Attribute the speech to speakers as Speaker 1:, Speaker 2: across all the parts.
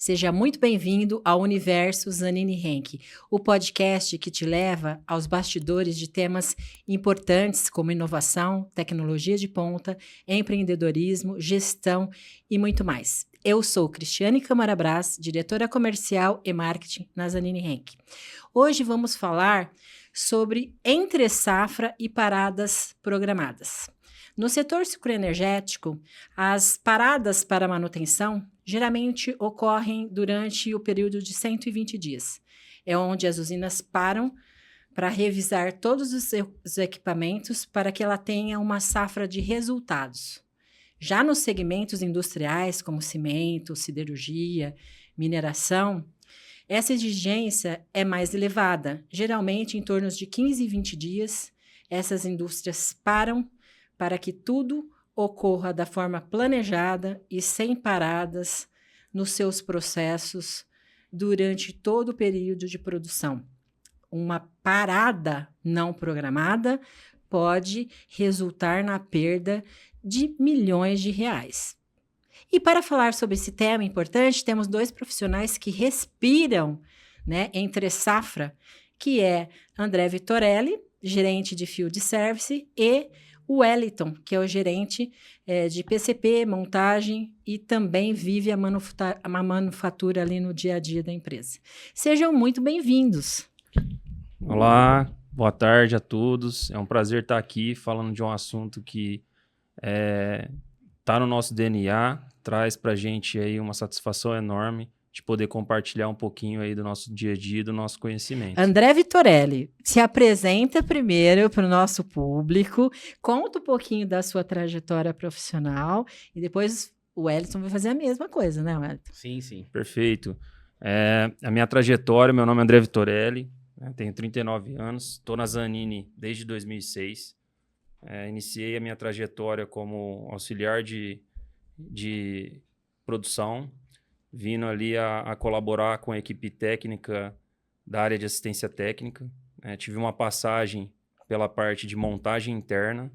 Speaker 1: Seja muito bem-vindo ao Universo Zanini Henke, o podcast que te leva aos bastidores de temas importantes como inovação, tecnologia de ponta, empreendedorismo, gestão e muito mais. Eu sou Cristiane Camarabras, diretora comercial e marketing na Zanini Henke. Hoje vamos falar sobre entre-safra e paradas programadas. No setor sucroenergético, as paradas para manutenção geralmente ocorrem durante o período de 120 dias. É onde as usinas param para revisar todos os equipamentos para que ela tenha uma safra de resultados. Já nos segmentos industriais, como cimento, siderurgia, mineração, essa exigência é mais elevada. Geralmente, em torno de 15 e 20 dias, essas indústrias param para que tudo ocorra da forma planejada e sem paradas nos seus processos durante todo o período de produção. Uma parada não programada pode resultar na perda de milhões de reais. E para falar sobre esse tema importante, temos dois profissionais que respiram, entre safra, que é André Vitorelli, gerente de Field Service, e o Wellington, que é o gerente de PCP, montagem e também vive a manufatura ali no dia a dia da empresa. Sejam muito bem-vindos.
Speaker 2: Olá, boa tarde a todos. É um prazer estar aqui falando de um assunto que está no nosso DNA, traz para a gente aí uma satisfação enorme de poder compartilhar um pouquinho aí do nosso dia a dia, do nosso conhecimento.
Speaker 1: André Vitorelli, se apresenta primeiro para o nosso público, conta um pouquinho da sua trajetória profissional e depois o Wellington vai fazer a mesma coisa, né, Wellington?
Speaker 2: Sim. Perfeito. A minha trajetória, meu nome é André Vitorelli, tenho 39 anos, estou na Zanini desde 2006. Iniciei a minha trajetória como auxiliar de produção, vindo ali a colaborar com a equipe técnica da área de assistência técnica. Tive uma passagem pela parte de montagem interna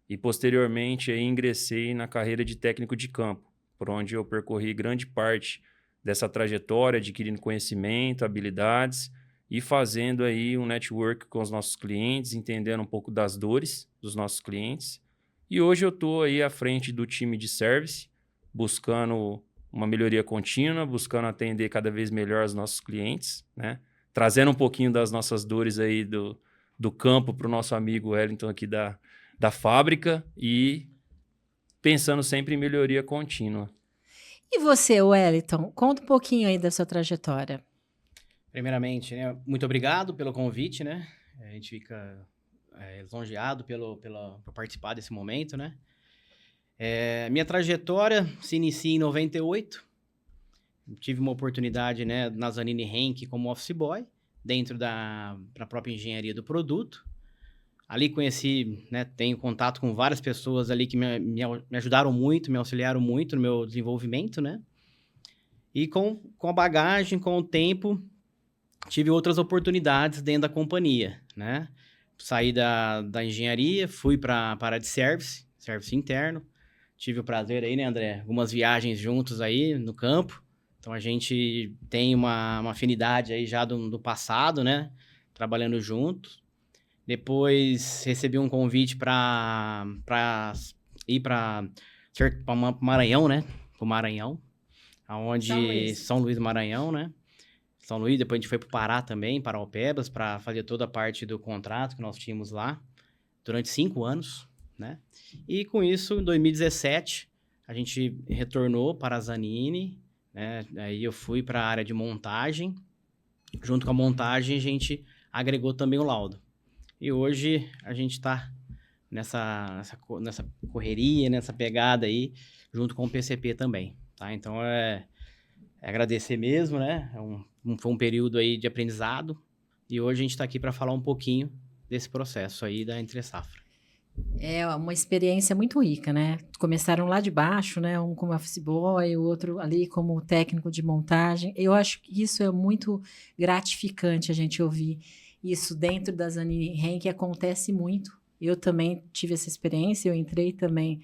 Speaker 2: e, posteriormente, aí ingressei na carreira de técnico de campo, por onde eu percorri grande parte dessa trajetória, adquirindo conhecimento, habilidades e fazendo aí um network com os nossos clientes, entendendo um pouco das dores dos nossos clientes. E hoje eu estou aí à frente do time de service, buscando uma melhoria contínua, buscando atender cada vez melhor os nossos clientes, trazendo um pouquinho das nossas dores aí do campo para o nosso amigo Wellington aqui da fábrica e pensando sempre em melhoria contínua.
Speaker 1: E você, Wellington, conta um pouquinho aí da sua trajetória.
Speaker 3: Primeiramente, muito obrigado pelo convite, A gente fica lisonjeado por participar desse momento, Minha trajetória se inicia em 98. Tive uma oportunidade, na Zanini Henke como office boy, dentro da própria engenharia do produto. Ali conheci, tenho contato com várias pessoas ali que me ajudaram muito, me auxiliaram muito no meu desenvolvimento, E com a bagagem, com o tempo, tive outras oportunidades dentro da companhia, Saí da engenharia, fui para a área de service interno. Tive o prazer aí, André? Algumas viagens juntos aí no campo. Então, a gente tem uma afinidade aí já do passado, Trabalhando juntos. Depois, recebi um convite para ir para Maranhão, Para o Maranhão. São Luís do Maranhão, São Luís, depois a gente foi para o Pará também, Paraopebas, para fazer toda a parte do contrato que nós tínhamos lá, durante 5 anos, E com isso, em 2017, a gente retornou para a Zanini, Aí eu fui para a área de montagem. Junto com a montagem, a gente agregou também o laudo. E hoje a gente está nessa correria, nessa pegada aí, junto com o PCP também, Então, agradecer mesmo, Foi um período aí de aprendizado e hoje a gente está aqui para falar um pouquinho desse processo aí da entre-safra.
Speaker 1: É uma experiência muito rica, Começaram lá de baixo, um como office boy, o outro ali como técnico de montagem. Eu acho que isso é muito gratificante a gente ouvir isso dentro da Zanini Henke, que acontece muito. Eu também tive essa experiência, eu entrei também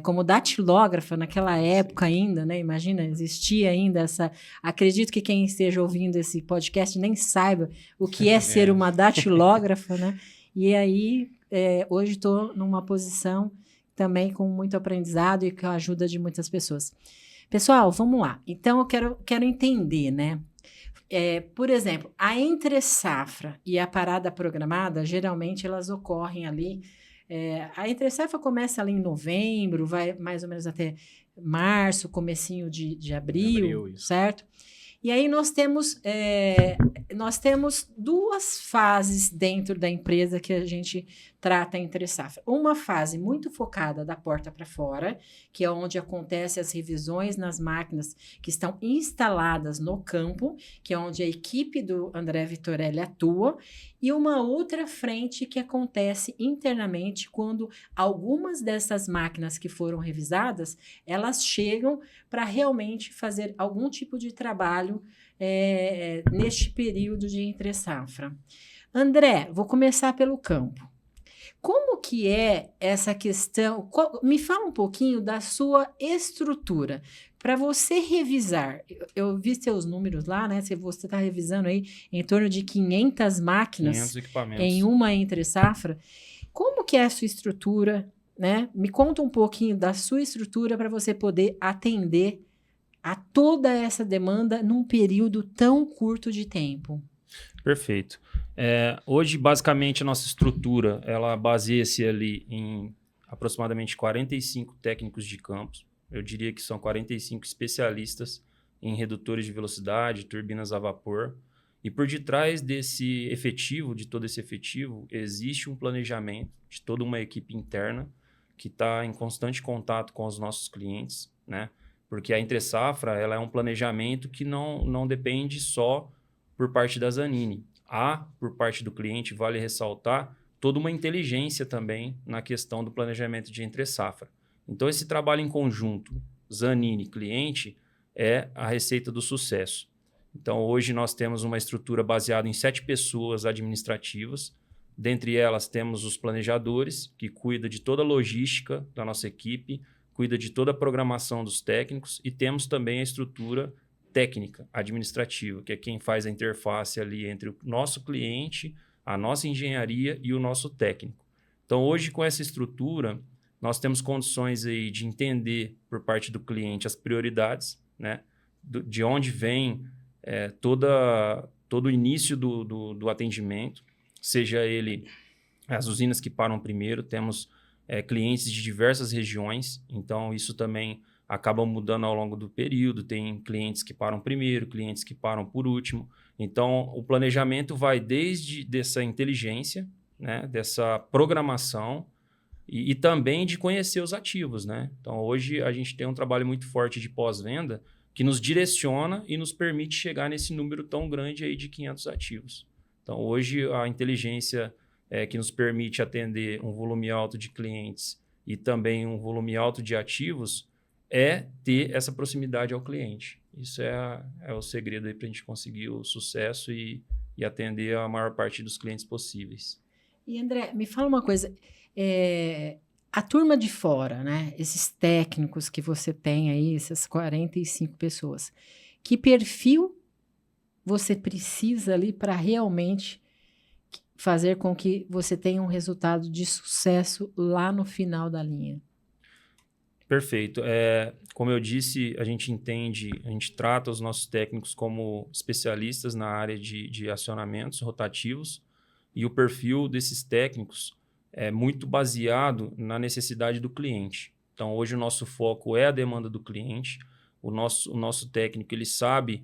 Speaker 1: como datilógrafa naquela época ainda, né? Imagina, existia ainda essa... Acredito que quem esteja ouvindo esse podcast nem saiba o que é ser uma datilógrafa, né? E aí, hoje estou numa posição também com muito aprendizado e com a ajuda de muitas pessoas. Pessoal, vamos lá. Então, eu quero entender, né? Por exemplo, a entre-safra e a parada programada, geralmente elas ocorrem ali. A entre-safra começa ali em novembro, vai mais ou menos até março, comecinho de abril, certo? E aí nós temos duas fases dentro da empresa que a gente trata entre safra. Uma fase muito focada da porta para fora, que é onde acontecem as revisões nas máquinas que estão instaladas no campo, que é onde a equipe do André Vitorelli atua, e uma outra frente que acontece internamente quando algumas dessas máquinas que foram revisadas, elas chegam para realmente fazer algum tipo de trabalho neste período de entre-safra. André, vou começar pelo campo. Como que é essa questão? Me fala um pouquinho da sua estrutura. Para você revisar, eu vi seus números lá, né? Você está revisando aí em torno de 500 máquinas
Speaker 2: 500 equipamentos.
Speaker 1: Em uma entre-safra. Como que é a sua estrutura, né? Me conta um pouquinho da sua estrutura para você poder atender a toda essa demanda num período tão curto de tempo.
Speaker 2: Perfeito. Hoje, basicamente, a nossa estrutura, ela baseia-se ali em aproximadamente 45 técnicos de campos. Eu diria que são 45 especialistas em redutores de velocidade, turbinas a vapor. E por detrás desse efetivo, de todo esse efetivo, existe um planejamento de toda uma equipe interna que está em constante contato com os nossos clientes, né? Porque a entre-safra, ela é um planejamento que não depende só por parte da Zanini. Há, por parte do cliente, vale ressaltar, toda uma inteligência também na questão do planejamento de entre-safra. Então, esse trabalho em conjunto, Zanini-cliente, é a receita do sucesso. Então, hoje nós temos uma estrutura baseada em 7 pessoas administrativas. Dentre elas, temos os planejadores, que cuidam de toda a logística da nossa equipe, cuida de toda a programação dos técnicos, e temos também a estrutura técnica, administrativa, que é quem faz a interface ali entre o nosso cliente, a nossa engenharia e o nosso técnico. Então, hoje, com essa estrutura, nós temos condições aí de entender, por parte do cliente, as prioridades, né? De onde vem todo o início do atendimento, seja ele as usinas que param primeiro, temos clientes de diversas regiões, então isso também acaba mudando ao longo do período. Tem clientes que param primeiro, clientes que param por último. Então, o planejamento vai desde dessa inteligência, né, dessa programação e também de conhecer os ativos, né? Então, hoje a gente tem um trabalho muito forte de pós-venda que nos direciona e nos permite chegar nesse número tão grande aí de 500 ativos. Então, hoje a inteligência que nos permite atender um volume alto de clientes e também um volume alto de ativos é ter essa proximidade ao cliente. Isso é o segredo aí para a gente conseguir o sucesso e atender a maior parte dos clientes possíveis.
Speaker 1: E André, me fala uma coisa, a turma de fora, né? Esses técnicos que você tem aí, essas 45 pessoas, que perfil você precisa ali para realmente fazer com que você tenha um resultado de sucesso lá no final da linha?
Speaker 2: Perfeito. Como eu disse, a gente trata os nossos técnicos como especialistas na área de acionamentos rotativos, e o perfil desses técnicos é muito baseado na necessidade do cliente. Então, hoje o nosso foco é a demanda do cliente. O nosso técnico, ele sabe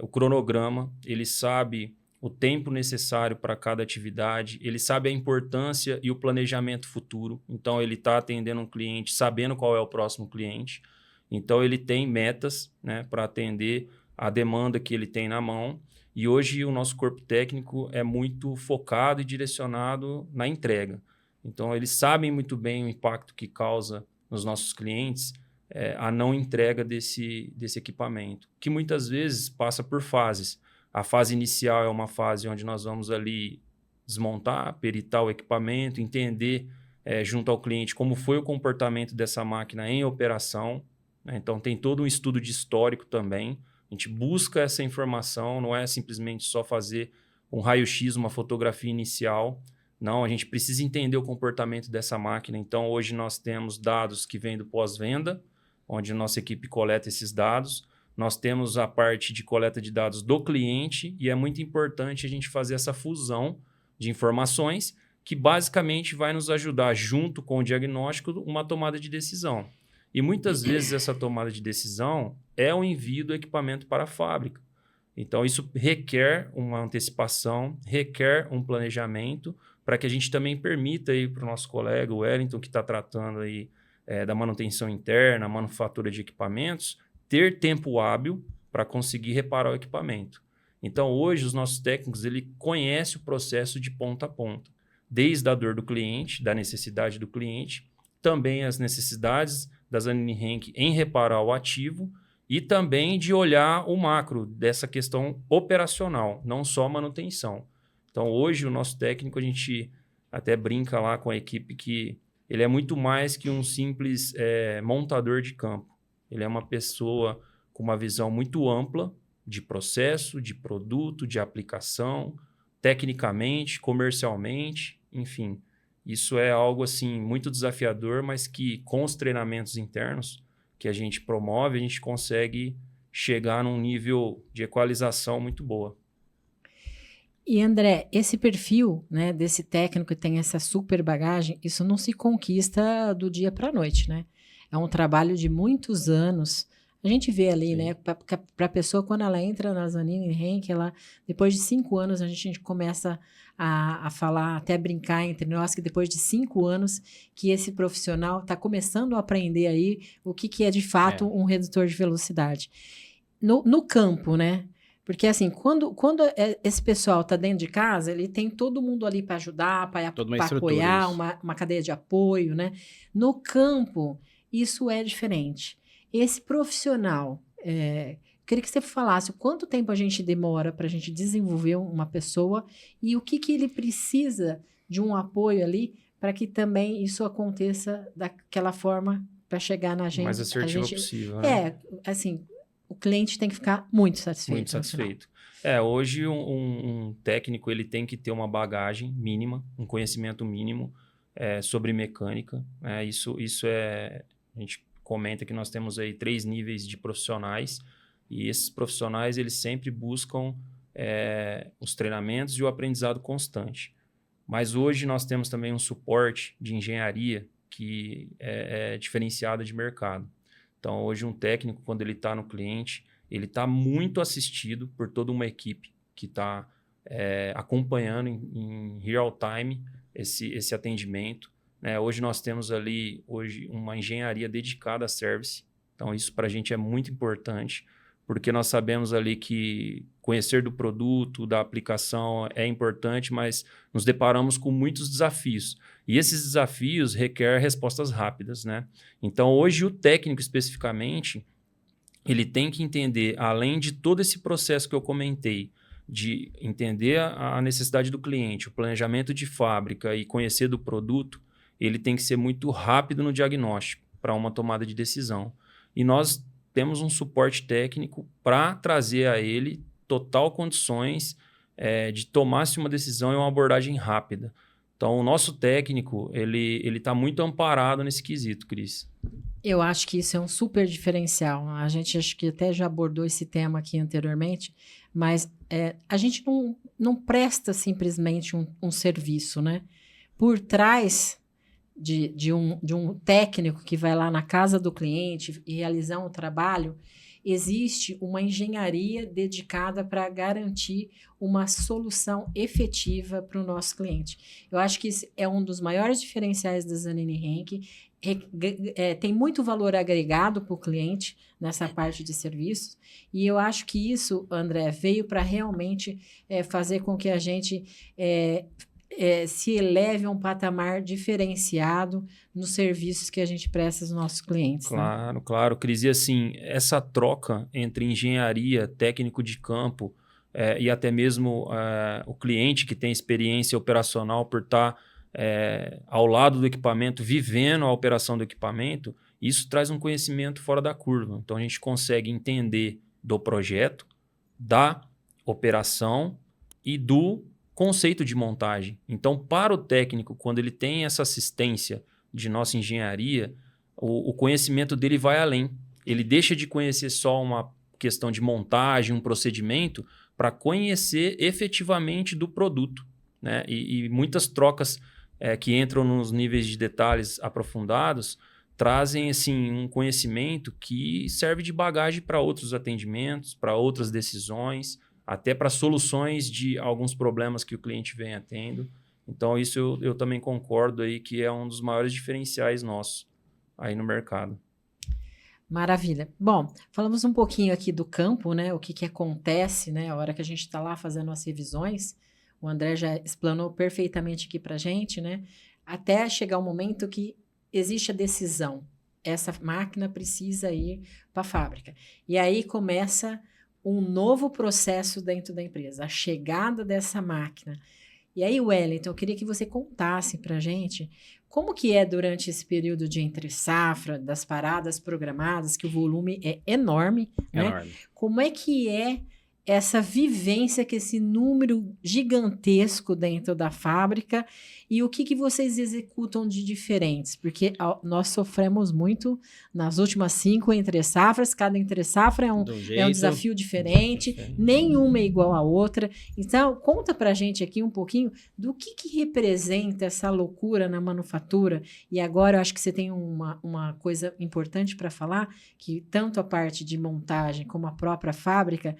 Speaker 2: o cronograma, ele sabe o tempo necessário para cada atividade, ele sabe a importância e o planejamento futuro. Então, ele está atendendo um cliente sabendo qual é o próximo cliente. Então, ele tem metas, né, para atender a demanda que ele tem na mão. E hoje o nosso corpo técnico é muito focado e direcionado na entrega. Então, eles sabem muito bem o impacto que causa nos nossos clientes a não entrega desse equipamento, que muitas vezes passa por fases. A fase inicial é uma fase onde nós vamos ali desmontar, peritar o equipamento, entender junto ao cliente como foi o comportamento dessa máquina em operação, né? Então, tem todo um estudo de histórico também. A gente busca essa informação, não é simplesmente só fazer um raio-x, uma fotografia inicial. Não, a gente precisa entender o comportamento dessa máquina. Então, hoje nós temos dados que vêm do pós-venda, onde a nossa equipe coleta esses dados. Nós temos a parte de coleta de dados do cliente e é muito importante a gente fazer essa fusão de informações que basicamente vai nos ajudar, junto com o diagnóstico, uma tomada de decisão. E muitas vezes essa tomada de decisão é o envio do equipamento para a fábrica. Então, isso requer uma antecipação, requer um planejamento para que a gente também permita para o nosso colega, o Wellington, que está tratando aí, da manutenção interna, manufatura de equipamentos, ter tempo hábil para conseguir reparar o equipamento. Então, hoje, os nossos técnicos ele conhecem o processo de ponta a ponta, desde a dor do cliente, da necessidade do cliente, também as necessidades das Anine Henke em reparar o ativo e também de olhar o macro dessa questão operacional, não só manutenção. Então, hoje, o nosso técnico, a gente até brinca lá com a equipe que ele é muito mais que um simples montador de campo. Ele é uma pessoa com uma visão muito ampla de processo, de produto, de aplicação, tecnicamente, comercialmente, enfim. Isso é algo assim muito desafiador, mas que com os treinamentos internos que a gente promove, a gente consegue chegar num nível de equalização muito boa.
Speaker 1: E André, esse perfil, né, desse técnico que tem essa super bagagem, isso não se conquista do dia para a noite, né? É um trabalho de muitos anos. A gente vê ali, né, para a pessoa, quando ela entra na Anine Henke, ela, depois de 5 anos, a gente começa a falar, até brincar entre nós, que depois de 5 anos que esse profissional está começando a aprender aí o que é de fato um redutor de velocidade. No campo, né? Porque assim, quando esse pessoal está dentro de casa, ele tem todo mundo ali para ajudar, para apoiar, uma cadeia de apoio, né? No campo, isso é diferente. Esse profissional, queria que você falasse quanto tempo a gente demora para a gente desenvolver uma pessoa e o que ele precisa de um apoio ali para que também isso aconteça daquela forma para chegar na gente.
Speaker 2: Mais assertiva possível. Né?
Speaker 1: Assim, o cliente tem que ficar muito satisfeito.
Speaker 2: Muito satisfeito. Hoje um técnico ele tem que ter uma bagagem mínima, um conhecimento mínimo sobre mecânica. Isso é... A gente comenta que nós temos aí 3 níveis de profissionais e esses profissionais eles sempre buscam os treinamentos e o aprendizado constante. Mas hoje nós temos também um suporte de engenharia que é diferenciado de mercado. Então, hoje um técnico, quando ele está no cliente, ele está muito assistido por toda uma equipe que está acompanhando em real time esse atendimento. Hoje nós temos ali uma engenharia dedicada a service. Então, isso para a gente é muito importante, porque nós sabemos ali que conhecer do produto, da aplicação é importante, mas nos deparamos com muitos desafios. E esses desafios requerem respostas rápidas, né? Então, hoje o técnico especificamente, ele tem que entender, além de todo esse processo que eu comentei, de entender a necessidade do cliente, o planejamento de fábrica e conhecer do produto, ele tem que ser muito rápido no diagnóstico para uma tomada de decisão. E nós temos um suporte técnico para trazer a ele total condições de tomar-se uma decisão e uma abordagem rápida. Então, o nosso técnico, ele está muito amparado nesse quesito, Cris.
Speaker 1: Eu acho que isso é um super diferencial. A gente acho que até já abordou esse tema aqui anteriormente, mas a gente não presta simplesmente um serviço, né? Por trás de um técnico que vai lá na casa do cliente e realizar um trabalho, existe uma engenharia dedicada para garantir uma solução efetiva para o nosso cliente. Eu acho que isso é um dos maiores diferenciais da Anine Henke. Tem muito valor agregado para o cliente nessa parte de serviços, e eu acho que isso, André, veio para realmente fazer com que a gente se eleve a um patamar diferenciado nos serviços que a gente presta aos nossos clientes.
Speaker 2: Claro,
Speaker 1: né?
Speaker 2: Claro, Cris. E assim, essa troca entre engenharia, técnico de campo e até mesmo o cliente que tem experiência operacional por estar ao lado do equipamento, vivendo a operação do equipamento, isso traz um conhecimento fora da curva. Então, a gente consegue entender do projeto, da operação e do conceito de montagem. Então, para o técnico, quando ele tem essa assistência de nossa engenharia, o conhecimento dele vai além. Ele deixa de conhecer só uma questão de montagem, um procedimento, para conhecer efetivamente do produto, né? E muitas trocas que entram nos níveis de detalhes aprofundados trazem assim, um conhecimento que serve de bagagem para outros atendimentos, para outras decisões, até para soluções de alguns problemas que o cliente vem tendo. Então, isso eu também concordo aí que é um dos maiores diferenciais nossos aí no mercado.
Speaker 1: Maravilha. Bom, falamos um pouquinho aqui do campo, né? O que acontece, né? A hora que a gente está lá fazendo as revisões, o André já explanou perfeitamente aqui para a gente, né? Até chegar o momento que existe a decisão. Essa máquina precisa ir para a fábrica. E aí começa um novo processo dentro da empresa, a chegada dessa máquina. E aí, Wellington, eu queria que você contasse para a gente como que é durante esse período de entre-safra, das paradas programadas, que o volume é enorme, né?
Speaker 3: Enorme.
Speaker 1: Como é que é essa vivência com esse número gigantesco dentro da fábrica e o que vocês executam de diferentes? Porque nós sofremos muito nas últimas 5 entre-safras, cada entre-safra é um desafio diferente, nenhuma é igual à outra. Então, conta pra gente aqui um pouquinho do que representa essa loucura na manufatura. E agora eu acho que você tem uma coisa importante para falar, que tanto a parte de montagem como a própria fábrica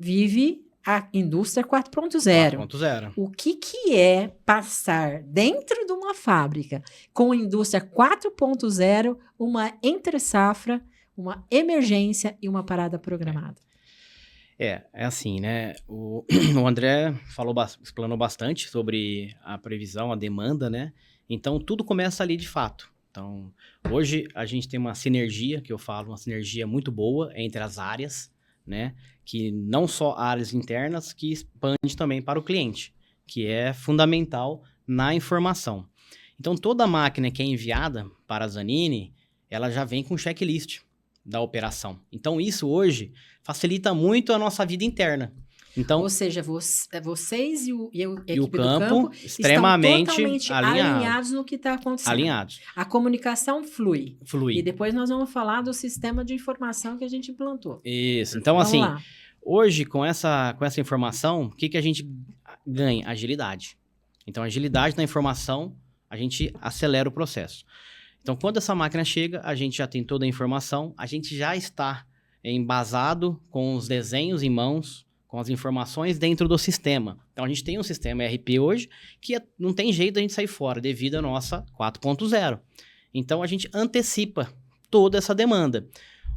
Speaker 1: vive a indústria 4.0.
Speaker 3: 4.0.
Speaker 1: O que é passar dentro de uma fábrica com a indústria 4.0, uma entre-safra, uma emergência e uma parada programada?
Speaker 3: É assim, né? O André explanou bastante sobre a previsão, a demanda, né? Então, tudo começa ali de fato. Então, hoje a gente tem uma sinergia, que eu falo, uma sinergia muito boa entre as áreas, né? Que não só áreas internas, que expande também para o cliente, que é fundamental na informação. Então, toda máquina que é enviada para a Zanini, ela já vem com checklist da operação. Então, isso hoje facilita muito a nossa vida interna. Então,
Speaker 1: ou seja, vocês e a equipe
Speaker 3: o
Speaker 1: do campo
Speaker 3: extremamente
Speaker 1: estão totalmente alinhados no que está acontecendo.
Speaker 3: Alinhados.
Speaker 1: A comunicação flui.
Speaker 3: Flui.
Speaker 1: E depois nós vamos falar do sistema de informação que a gente implantou.
Speaker 3: Isso. Então,
Speaker 1: vamos
Speaker 3: assim,
Speaker 1: lá.
Speaker 3: Hoje, com essa informação, o que a gente ganha? Agilidade. Então, agilidade na informação, a gente acelera o processo. Então, quando essa máquina chega, a gente já tem toda a informação, a gente já está embasado com os desenhos em mãos, com as informações dentro do sistema. Então, a gente tem um sistema ERP hoje que não tem jeito da gente sair fora devido à nossa 4.0. Então, a gente antecipa toda essa demanda.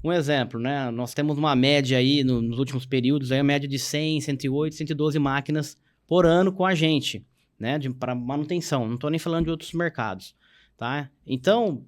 Speaker 3: Um exemplo, né? Nós temos uma média aí, nos últimos períodos, aí, a média de 100, 108, 112 máquinas por ano com a gente, né? Para manutenção. Não estou nem falando de outros mercados, tá? Então,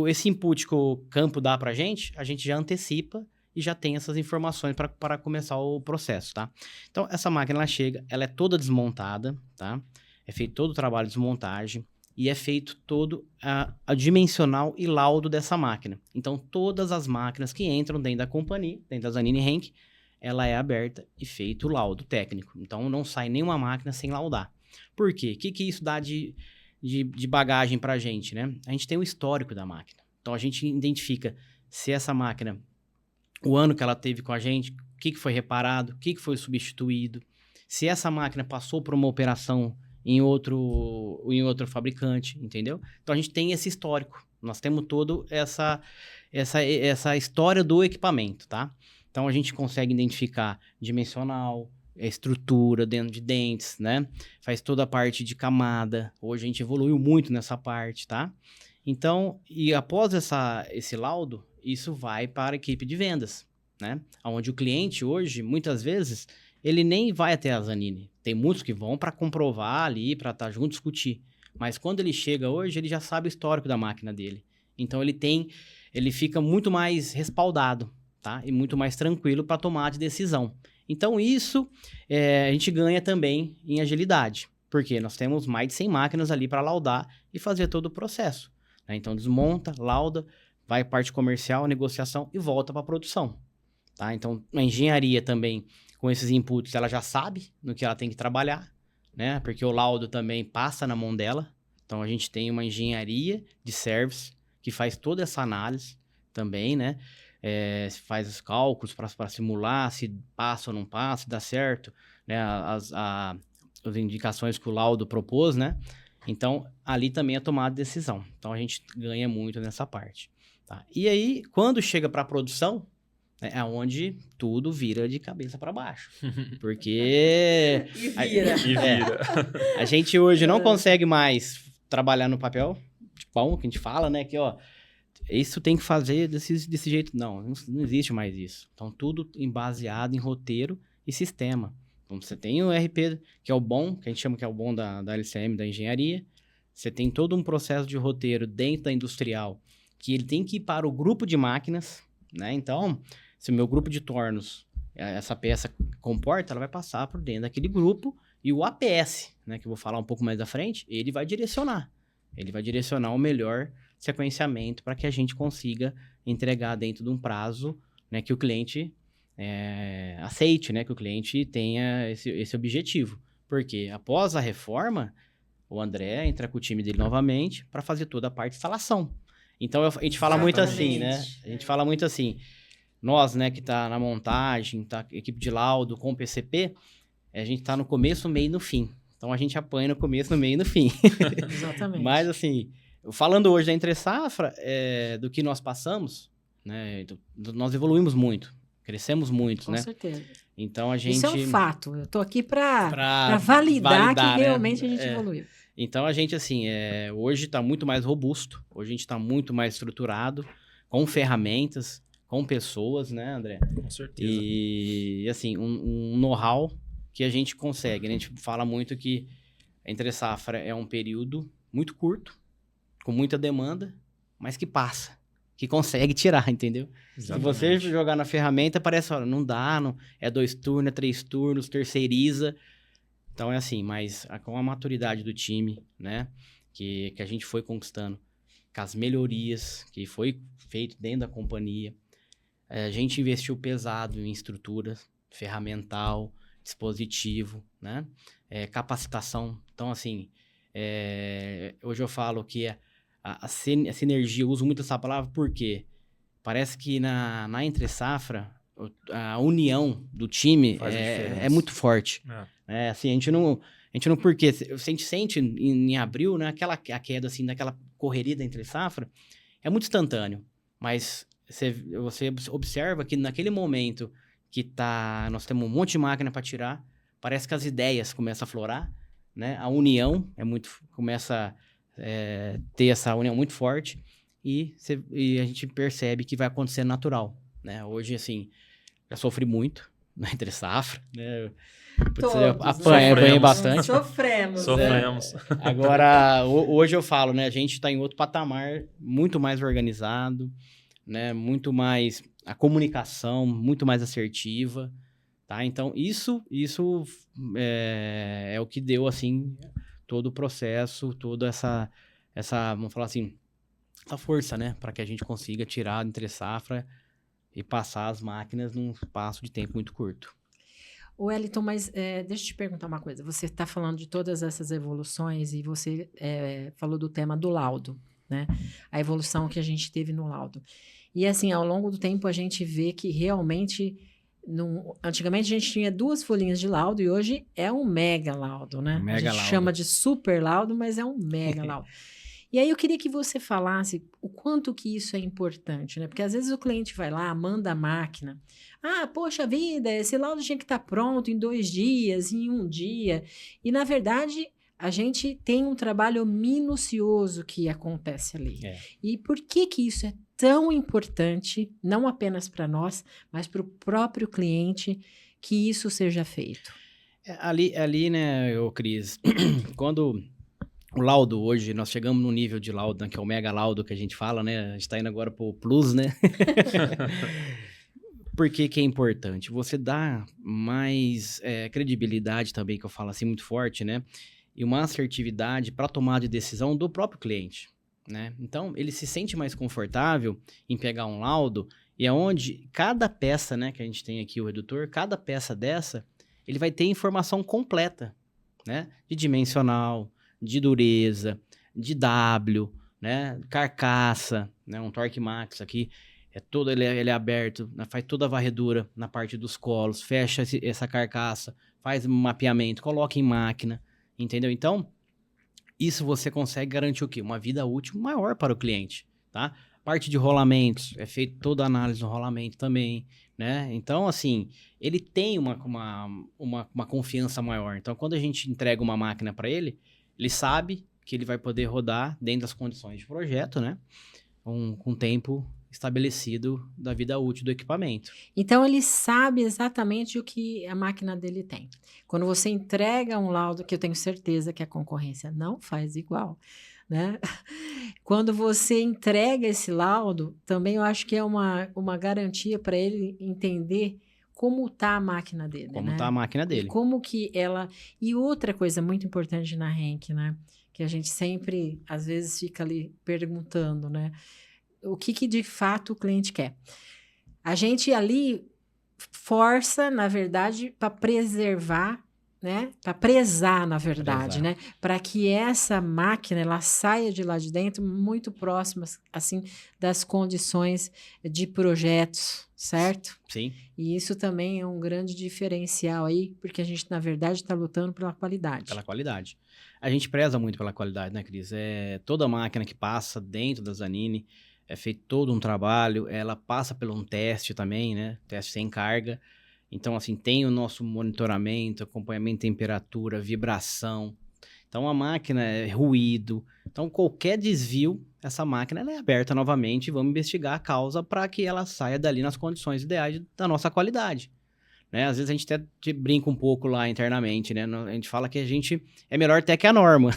Speaker 3: esse input que o campo dá para a gente já antecipa e já tem essas informações para começar o processo, tá? Então, essa máquina, ela chega, ela é toda desmontada, tá? É feito todo o trabalho de desmontagem. E é feito todo a dimensional e laudo dessa máquina. Então, todas as máquinas que entram dentro da companhia, dentro da Zanini Henk, ela é aberta e feito o laudo técnico. Então, não sai nenhuma máquina sem laudar. Por quê? O que isso dá de bagagem para a gente, né? A gente tem o histórico da máquina. Então, a gente identifica se essa máquina, o ano que ela teve com a gente, o que foi reparado, o que foi substituído, se essa máquina passou por uma operação em outro fabricante, entendeu? Então, a gente tem esse histórico. Nós temos toda essa história do equipamento, tá? Então, a gente consegue identificar dimensional, estrutura dentro de dentes, né? Faz toda a parte de camada. Hoje, a gente evoluiu muito nessa parte, tá? Então, e após esse laudo, isso vai para a equipe de vendas, né? Onde o cliente hoje, muitas vezes, ele nem vai até a Zanini. Tem muitos que vão para comprovar ali, para estar junto, discutir. Mas quando ele chega hoje, ele já sabe o histórico da máquina dele. Então, ele fica muito mais respaldado, tá? E muito mais tranquilo para tomar de decisão. Então, isso a gente ganha também em agilidade, Porque nós temos mais de 100 máquinas ali para laudar e fazer todo o processo, né? Então, desmonta, lauda, vai parte comercial, negociação e volta para a produção, tá? Então, a engenharia também, com esses inputs, ela já sabe no que ela tem que trabalhar, né? Porque o laudo também passa na mão dela. Então, a gente tem uma engenharia de service que faz toda essa análise também, né? Faz os cálculos para simular se passa ou não passa, se dá certo, né? As indicações que o laudo propôs, né? Então, ali também é tomada decisão. Então, a gente ganha muito nessa parte, tá? E aí, quando chega para a produção, é onde tudo vira de cabeça para baixo. Porque... a gente hoje não consegue mais trabalhar no papel de pão, que a gente fala, né? Que, ó, isso tem que fazer desse jeito. Não existe mais isso. Então, tudo baseado em roteiro e sistema. Então, você tem o RP, que é o bom, que a gente chama que é o bom da LCM, da engenharia. Você tem todo um processo de roteiro dentro da industrial, que ele tem que ir para o grupo de máquinas, né? Então, se o meu grupo de tornos, essa peça comporta, ela vai passar por dentro daquele grupo, e o APS, né, que eu vou falar um pouco mais à frente, ele vai direcionar. Ele vai direcionar o melhor sequenciamento para que a gente consiga entregar dentro de um prazo, né, que o cliente aceite, né, que o cliente tenha esse objetivo. Porque após a reforma, o André entra com o time dele novamente para fazer toda a parte de instalação. Então, a gente fala muito assim, né? A gente fala muito assim, nós, né, que tá na montagem, tá equipe de laudo com PCP, a gente tá no começo, no meio e no fim. Então, a gente apanha no começo, no meio e no fim.
Speaker 1: Exatamente.
Speaker 3: Mas, assim, falando hoje da Entre Safra, do que nós passamos, né, nós evoluímos muito, crescemos muito,
Speaker 1: Com
Speaker 3: né?
Speaker 1: certeza.
Speaker 3: Então, a gente...
Speaker 1: Isso é um fato. Eu tô aqui para validar que realmente, né, a gente evoluiu.
Speaker 3: Então, a gente, assim, hoje está muito mais robusto, hoje a gente está muito mais estruturado, com ferramentas, com pessoas, né, André?
Speaker 2: Com certeza.
Speaker 3: E, assim, um know-how que a gente consegue. A gente fala muito que a Entre Safra é um período muito curto, com muita demanda, mas que passa, que consegue tirar, entendeu?
Speaker 2: Exatamente.
Speaker 3: Se você jogar na ferramenta, parece, olha, não dá, não, é 2 turnos, é 3 turnos, terceiriza. Então, é assim, mas com a maturidade do time, né, que a gente foi conquistando, com as melhorias que foi feito dentro da companhia, a gente investiu pesado em estrutura, ferramental, dispositivo, né, capacitação. Então, assim, hoje eu falo que a sinergia, eu uso muito essa palavra porque parece que na Entre Safra, a união do time é muito forte. Assim, a gente não porque a gente sente em abril, né, a queda assim, daquela correria da Entre Safra, é muito instantâneo, mas você observa que naquele momento que nós temos um monte de máquina para tirar, parece que as ideias começam a florar, né, a união começa a ter essa união muito forte e a gente percebe que vai acontecer natural, né? Hoje, assim, já sofri muito na Entre Safra, né? Apanhei bastante.
Speaker 1: Sofremos.
Speaker 3: Agora, hoje eu falo, né? A gente está em outro patamar, muito mais organizado, né? Muito mais a comunicação, muito mais assertiva, tá? Então, isso é o que deu, assim, todo o processo, toda essa, vamos falar assim, essa força, né? Para que a gente consiga tirar Entre Safra e passar as máquinas num espaço de tempo muito curto.
Speaker 1: Ô, Wellington, mas deixa eu te perguntar uma coisa. Você está falando de todas essas evoluções e você falou do tema do laudo, né? A evolução que a gente teve no laudo. E, assim, ao longo do tempo, a gente vê que realmente... Antigamente, a gente tinha 2 folhinhas de laudo e hoje é um mega laudo, né? A gente chama de super laudo, mas é um mega laudo. E aí, eu queria que você falasse o quanto que isso é importante, né? Porque, às vezes, o cliente vai lá, manda a máquina. Ah, poxa vida, esse laudo tinha que estar pronto em 2 dias, em 1 dia. E, na verdade, a gente tem um trabalho minucioso que acontece ali. E por que isso é tão importante, não apenas para nós, mas para o próprio cliente, que isso seja feito?
Speaker 3: Ali, né, Cris, quando... O laudo hoje, nós chegamos no nível de laudo, né, que é o mega laudo que a gente fala, né? A gente está indo agora para o plus, né? Por que é importante? Você dá mais credibilidade também, que eu falo assim muito forte, né? e uma assertividade para tomar de decisão do próprio cliente, né? Então, ele se sente mais confortável em pegar um laudo e é onde cada peça, né, que a gente tem aqui, o redutor, cada peça dessa, ele vai ter informação completa, né? De dimensional, de dureza, de W, né? Carcaça, né? Um Torque Max aqui, ele é aberto, né? Faz toda a varredura na parte dos colos, fecha essa carcaça, faz um mapeamento, coloca em máquina, entendeu? Então, isso você consegue garantir o quê? Uma vida útil maior para o cliente, tá? Parte de rolamentos, é feita toda a análise do rolamento também, né? Então, assim, ele tem uma confiança maior. Então, quando a gente entrega uma máquina para ele, ele sabe que ele vai poder rodar dentro das condições de projeto, né? Com tempo estabelecido da vida útil do equipamento.
Speaker 1: Então, ele sabe exatamente o que a máquina dele tem. Quando você entrega um laudo, que eu tenho certeza que a concorrência não faz igual, né? Quando você entrega esse laudo, também eu acho que é uma garantia para ele entender como está a máquina dele,
Speaker 3: Como
Speaker 1: né?
Speaker 3: está a máquina dele.
Speaker 1: E como que ela... E outra coisa muito importante na Henk, né? Que a gente sempre, às vezes, fica ali perguntando, né? O que de fato o cliente quer. A gente ali força, na verdade, para preservar, né? Para prezar, na verdade, né? Para que essa máquina ela saia de lá de dentro muito próxima, assim, das condições de projetos, certo?
Speaker 3: Sim.
Speaker 1: E isso também é um grande diferencial aí, porque a gente, na verdade, está lutando pela qualidade.
Speaker 3: Pela qualidade. A gente preza muito pela qualidade, né, Cris? Toda máquina que passa dentro da Zanini é feito todo um trabalho, ela passa por um teste também, né? Teste sem carga. Então, assim, tem o nosso monitoramento, acompanhamento de temperatura, vibração. Então, a máquina é ruído. Então, qualquer desvio, essa máquina ela é aberta novamente e vamos investigar a causa para que ela saia dali nas condições ideais da nossa qualidade. Né? Às vezes a gente até brinca um pouco lá internamente, né? A gente fala que a gente é melhor até que a norma,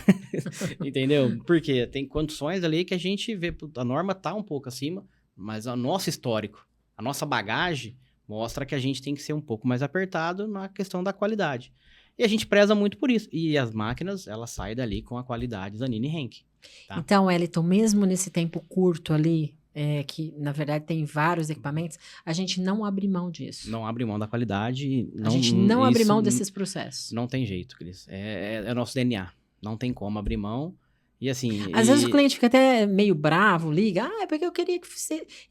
Speaker 3: entendeu? Porque tem condições ali que a gente vê, a norma tá um pouco acima, mas o nosso histórico, a nossa bagagem mostra que a gente tem que ser um pouco mais apertado na questão da qualidade. E a gente preza muito por isso. E as máquinas, elas saem dali com a qualidade Zanini e Henk. Tá?
Speaker 1: Então, Wellington, mesmo nesse tempo curto ali, que na verdade tem vários equipamentos, a gente não abre mão disso.
Speaker 3: Não abre mão da qualidade.
Speaker 1: A gente não abre mão desses processos.
Speaker 3: Não tem jeito, Cris. É o nosso DNA. Não tem como abrir mão. E assim...
Speaker 1: Às vezes o cliente fica até meio bravo, liga. É porque eu queria que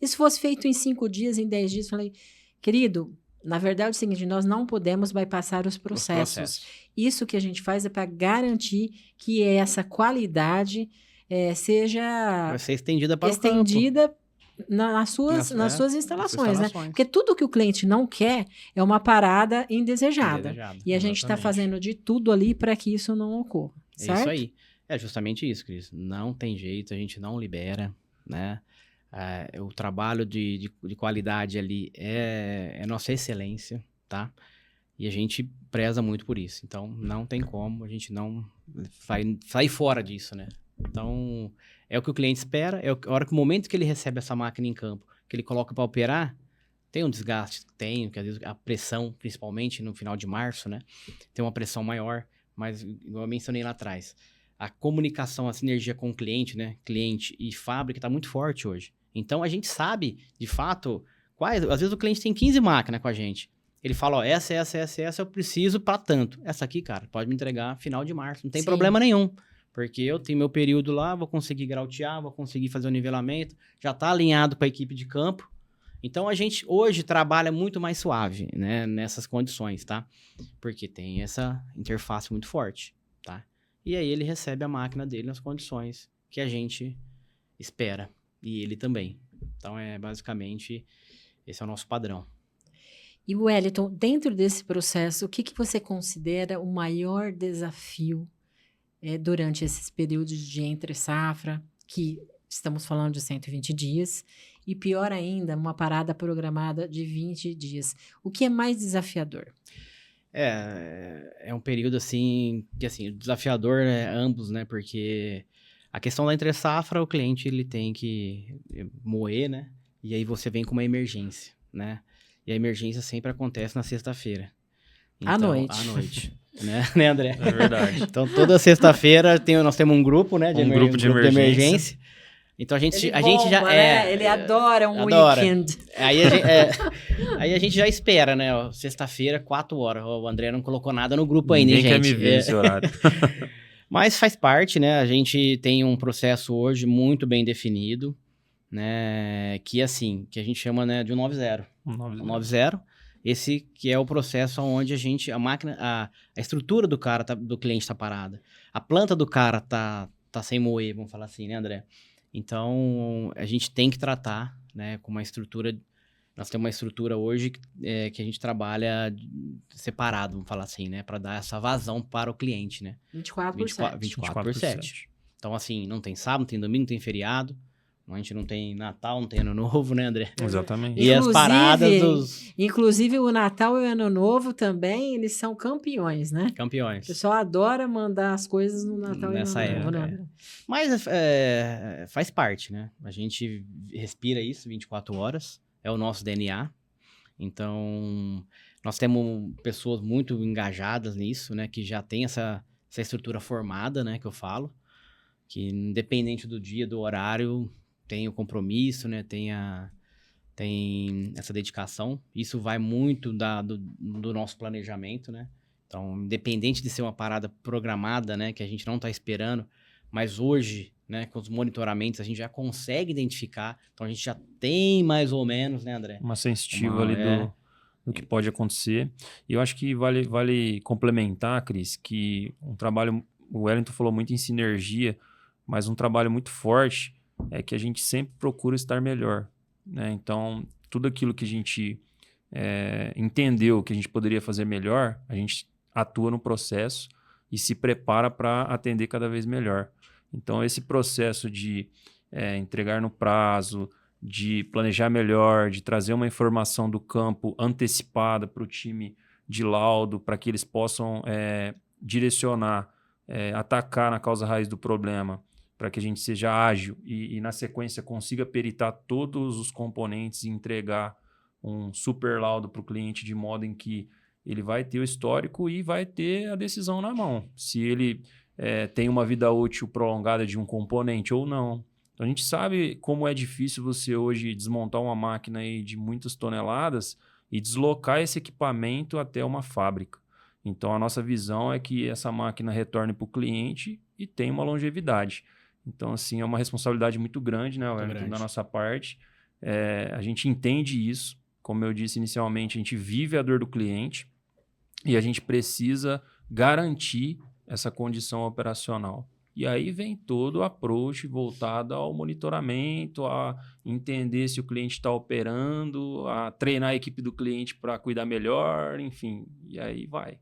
Speaker 1: isso fosse feito em 5 dias, em 10 dias. Falei, querido, na verdade é o seguinte, nós não podemos bypassar os processos. Isso que a gente faz é para garantir que essa qualidade... seja...
Speaker 3: Vai ser estendida para
Speaker 1: estendida o campo. nas suas instalações, né? Porque tudo que o cliente não quer é uma parada indesejada. E a gente está fazendo de tudo ali para que isso não ocorra, certo?
Speaker 3: É isso aí. É justamente isso, Cris. Não tem jeito, a gente não libera, né? O trabalho de qualidade ali é nossa excelência, tá? E a gente preza muito por isso. Então, não tem como a gente não sair fora disso, né? Então, é o que o cliente espera, a hora que o momento que ele recebe essa máquina em campo, que ele coloca para operar, tem um desgaste, que às vezes a pressão, principalmente no final de março, né? Tem uma pressão maior, mas, igual eu mencionei lá atrás, a comunicação, a sinergia com o cliente, né? Cliente e fábrica está muito forte hoje. Então, a gente sabe, de fato, às vezes o cliente tem 15 máquinas com a gente. Ele fala, ó, essa eu preciso para tanto. Essa aqui, cara, pode me entregar final de março, não tem problema nenhum. Porque eu tenho meu período lá, vou conseguir grautear, vou conseguir fazer o nivelamento, já está alinhado com a equipe de campo. Então, a gente hoje trabalha muito mais suave, né, nessas condições, tá? Porque tem essa interface muito forte, tá? E aí ele recebe a máquina dele nas condições que a gente espera. E ele também. Então, basicamente, esse é o nosso padrão.
Speaker 1: E, Wellington, dentro desse processo, o que você considera o maior desafio durante esses períodos de entre-safra, que estamos falando de 120 dias, e pior ainda, uma parada programada de 20 dias. O que é mais desafiador?
Speaker 3: É um período, assim, que assim, desafiador, né, ambos, né, porque a questão da entre-safra, o cliente, ele tem que moer, né, e aí você vem com uma emergência, né, e a emergência sempre acontece na sexta-feira. Então,
Speaker 1: à noite.
Speaker 3: À noite. né, André?
Speaker 2: É verdade.
Speaker 3: Então, toda sexta-feira nós temos um grupo, né?
Speaker 2: Grupo de emergência.
Speaker 3: Então, a gente
Speaker 1: bomba,
Speaker 3: já...
Speaker 1: né? Ele adora um weekend.
Speaker 3: Aí a gente já espera, né? Ó, sexta-feira, 4 horas. Ó, o André não colocou nada no grupo ainda,
Speaker 2: Ninguém
Speaker 3: hein,
Speaker 2: quer
Speaker 3: gente?
Speaker 2: me ver nesse horário.
Speaker 3: Mas faz parte, né? A gente tem um processo hoje muito bem definido, né? Que a gente chama, né, de 190. 190. Esse que é o processo onde a máquina, a estrutura do cara, do cliente tá parada. A planta do cara tá sem moer, vamos falar assim, né, André? Então, a gente tem que tratar, né, com uma estrutura... Nós temos uma estrutura hoje que a gente trabalha separado, vamos falar assim, né? Para dar essa vazão para o cliente, né?
Speaker 1: 24/7.
Speaker 3: Então, assim, não tem sábado, não tem domingo, não tem feriado. A gente não tem Natal, não tem Ano Novo, né, André?
Speaker 2: Exatamente.
Speaker 3: E as paradas dos...
Speaker 1: Inclusive, o Natal e o Ano Novo também, eles são campeões, né?
Speaker 3: Campeões.
Speaker 1: O pessoal adora mandar as coisas no Natal
Speaker 3: Nessa
Speaker 1: e no Ano Novo,
Speaker 3: época,
Speaker 1: né?
Speaker 3: Mas faz parte, né? A gente respira isso 24 horas. É o nosso DNA. Então, nós temos pessoas muito engajadas nisso, né? Que já tem essa estrutura formada, né? Que eu falo. Que independente do dia, do horário, tem o compromisso, né? Tem essa dedicação. Isso vai muito do nosso planejamento, né? Então, independente de ser uma parada programada, né? Que a gente não está esperando, mas hoje... né, com os monitoramentos, a gente já consegue identificar. Então, a gente já tem mais ou menos, né, André?
Speaker 2: Uma sensitiva ali do que pode acontecer. E eu acho que vale complementar, Cris, que um trabalho... O Wellington falou muito em sinergia, mas um trabalho muito forte é que a gente sempre procura estar melhor, né? Então, tudo aquilo que a gente entendeu que a gente poderia fazer melhor, a gente atua no processo e se prepara para atender cada vez melhor. Então, esse processo de entregar no prazo, de planejar melhor, de trazer uma informação do campo antecipada para o time de laudo, para que eles possam direcionar, atacar na causa raiz do problema, para que a gente seja ágil e, na sequência, consiga peritar todos os componentes e entregar um super laudo para o cliente, de modo em que ele vai ter o histórico e vai ter a decisão na mão. Se ele... tem uma vida útil prolongada de um componente ou não. Então, a gente sabe como é difícil você hoje desmontar uma máquina aí de muitas toneladas e deslocar esse equipamento até uma fábrica. Então, a nossa visão é que essa máquina retorne para o cliente e tenha uma longevidade. Então, assim, é uma responsabilidade muito grande, né, Wellington, da nossa parte. A gente entende isso. Como eu disse inicialmente, a gente vive a dor do cliente e a gente precisa garantir essa condição operacional. E aí vem todo o approach voltado ao monitoramento, a entender se o cliente está operando, a treinar a equipe do cliente para cuidar melhor, enfim, e aí vai.